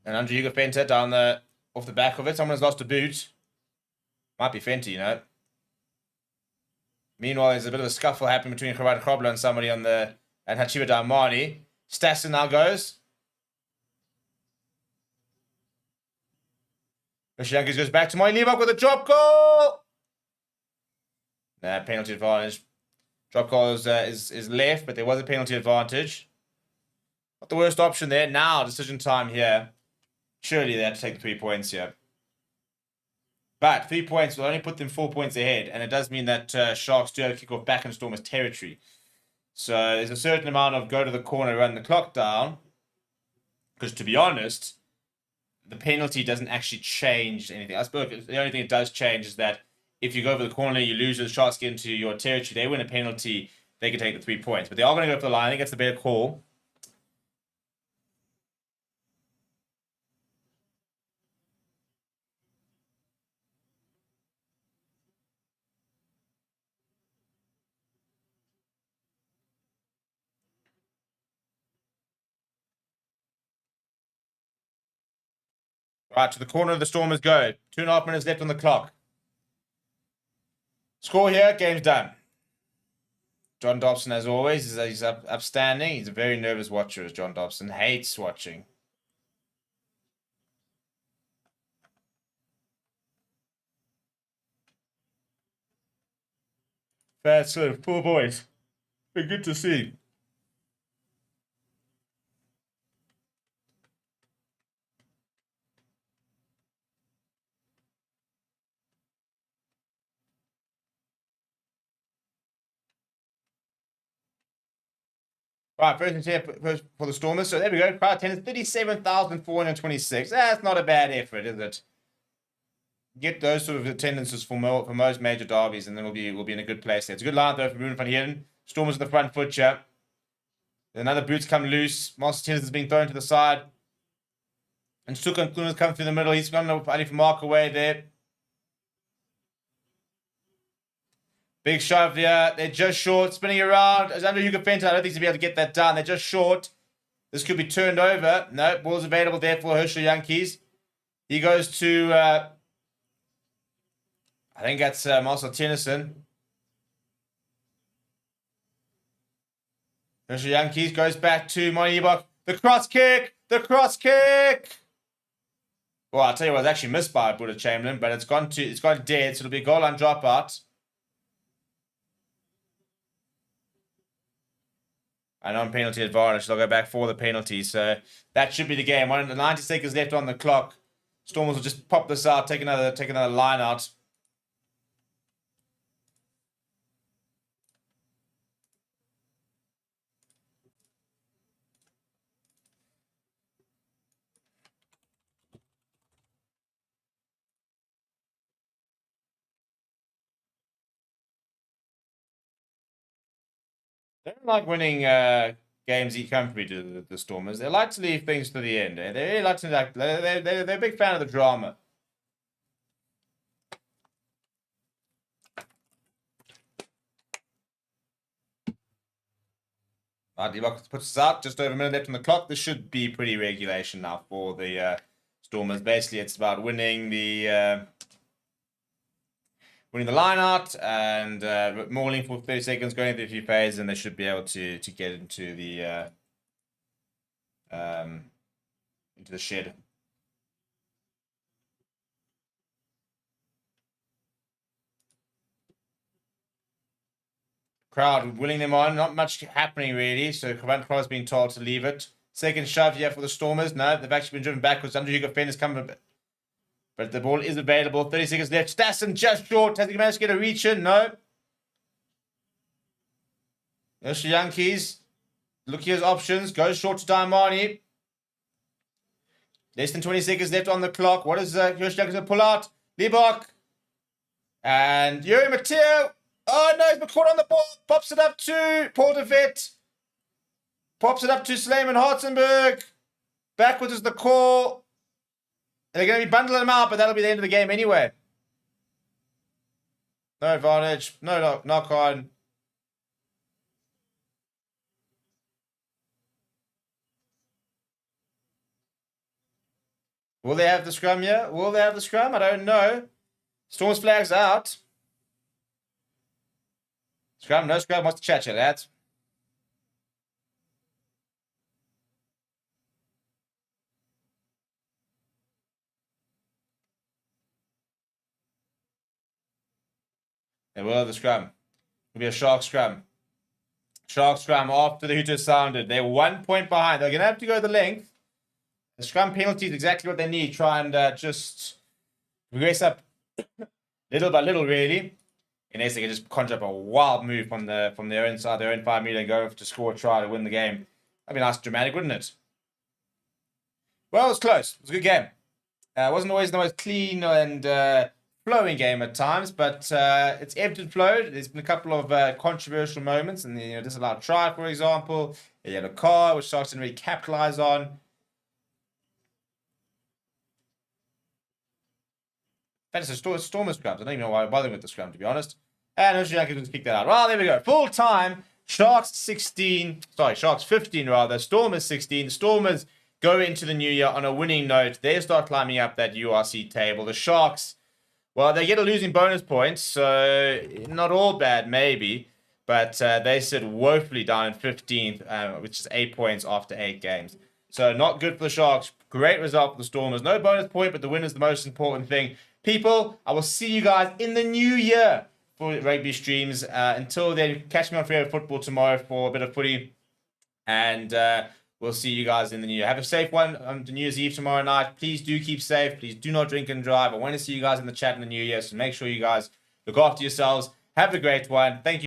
And Andrew Hugo Fenter down off the back of it. Someone's lost a boot. Might be Fenty, you know. Meanwhile, there's a bit of a scuffle happening between Gerard Krobler and somebody and Hachiba Darmani. Staston now goes. Yankees goes back to my Leibach with a drop goal. Nah, penalty advantage. Drop goal is left, but there was a penalty advantage. Not the worst option there. Now, decision time here. Surely they have to take the 3 points here. But 3 points will only put them 4 points ahead. And it does mean that Sharks do have to kick off back in Stormers territory. So there's a certain amount of go to the corner, run the clock down. Because to be honest, the penalty doesn't actually change anything. I suppose the only thing it does change is that if you go over the corner, you lose, the Sharks get into your territory, they win a penalty, they can take the 3 points. But they are going to go for the line. I think that's the better call. Right, to the corner of the Stormers go. 2.5 minutes left on the clock. Score here, game's done. John Dobson, as always, he's upstanding. He's a very nervous watcher, as John Dobson hates watching. Fast serve, 4 boys. Been good to see. Right, first and 10 for the Stormers. So there we go. Crowd attendance 37,426. That's not a bad effort, is it? Get those sort of attendances for most major derbies, and then we'll be in a good place there. It's a good line though for Bruno van Heerden. Stormers on the front foot here. Another boots come loose. Master Tennis is being thrown to the side. And Sukan Kuna's come through the middle. He's gone Ali for mark away there. Big shove here. They're just short. Spinning around. As under Hugo Fenta, I don't think he's going to be able to get that done. They're just short. This could be turned over. No, ball's available there for Herschel Yankees. He goes to, I think that's Marcel Tennyson. Herschel Yankees goes back to Monibok. The cross kick. The cross kick. Well, I'll tell you what, it's actually missed by Buddha Chamberlain, but it's gone dead, so it'll be a goal line dropout. And on penalty advantage, they'll go back for the penalty. So that should be the game. 90 seconds left on the clock. Stormers will just pop this out, take another line out. They don't like winning games each company to the Stormers. They like to leave things to the end. They really like to they're a big fan of the drama. D-Box puts us out. Just over a minute left on the clock. This should be pretty regulation now for the Stormers. Basically, it's about winning the line out and mauling for 30 seconds, going through a few phases, and they should be able to get into the shed. Crowd willing them on, not much happening really. So Crowd's being told to leave it. Second shove here for the Stormers. No, they've actually been driven backwards. Under Hugo Fenn is coming a bit. But the ball is available. 30 seconds left. Stassen just short. Has he managed to get a reach in? No. There's the Yankees. Look here's options. Goes short to Daimani. Less than 20 seconds left on the clock. What is Yoshi Yankees going to pull out? Liebach. And Yuri Matteo. Oh no, he's been caught on the ball. Pops it up to Paul de Vet. Pops it up to Slayman Hartenberg. Backwards is the call. They're going to be bundling him out, but that'll be the end of the game anyway. No advantage. No knock on. Will they have the scrum here? Will they have the scrum? I don't know. Storm's flags out. Scrum, no scrum. What's the chat, lads? They will have the scrum. It'll be a Shark scrum. Shark scrum after the hooter sounded. They're 1 point behind. They're going to have to go the length. The scrum penalty is exactly what they need. Try and just progress up little by little, really. Unless they can just conjure up a wild move from their own side, their own 5 meter, and go to score a try to win the game. That'd be nice and dramatic, wouldn't it? Well, it was close. It was a good game. It wasn't always the most clean and flowing game at times, but it's ebbed and flowed. There's been a couple of controversial moments, and disallowed try, for example, a yellow card, which Sharks didn't really capitalize on. Fantasy Stormers scrums. I don't even know why I'm bothering with the scrum, to be honest. And Ocean can just kick that out. Well, there we go. Full time. Sharks 15, rather. Stormers 16. The Stormers go into the new year on a winning note. They start climbing up that URC table. The Sharks, well, they get a losing bonus point, so not all bad, maybe. But they sit woefully down in 15th, which is 8 points after 8 games. So not good for the Sharks. Great result for the Stormers. No bonus point, but the win is the most important thing. People, I will see you guys in the new year for rugby streams. Until then, catch me on Favorite Football tomorrow for a bit of footy. And we'll see you guys in the new year. Have a safe one on New Year's Eve tomorrow night. Please do keep safe. Please do not drink and drive. I want to see you guys in the chat in the new year. So make sure you guys look after yourselves. Have a great one. Thank you.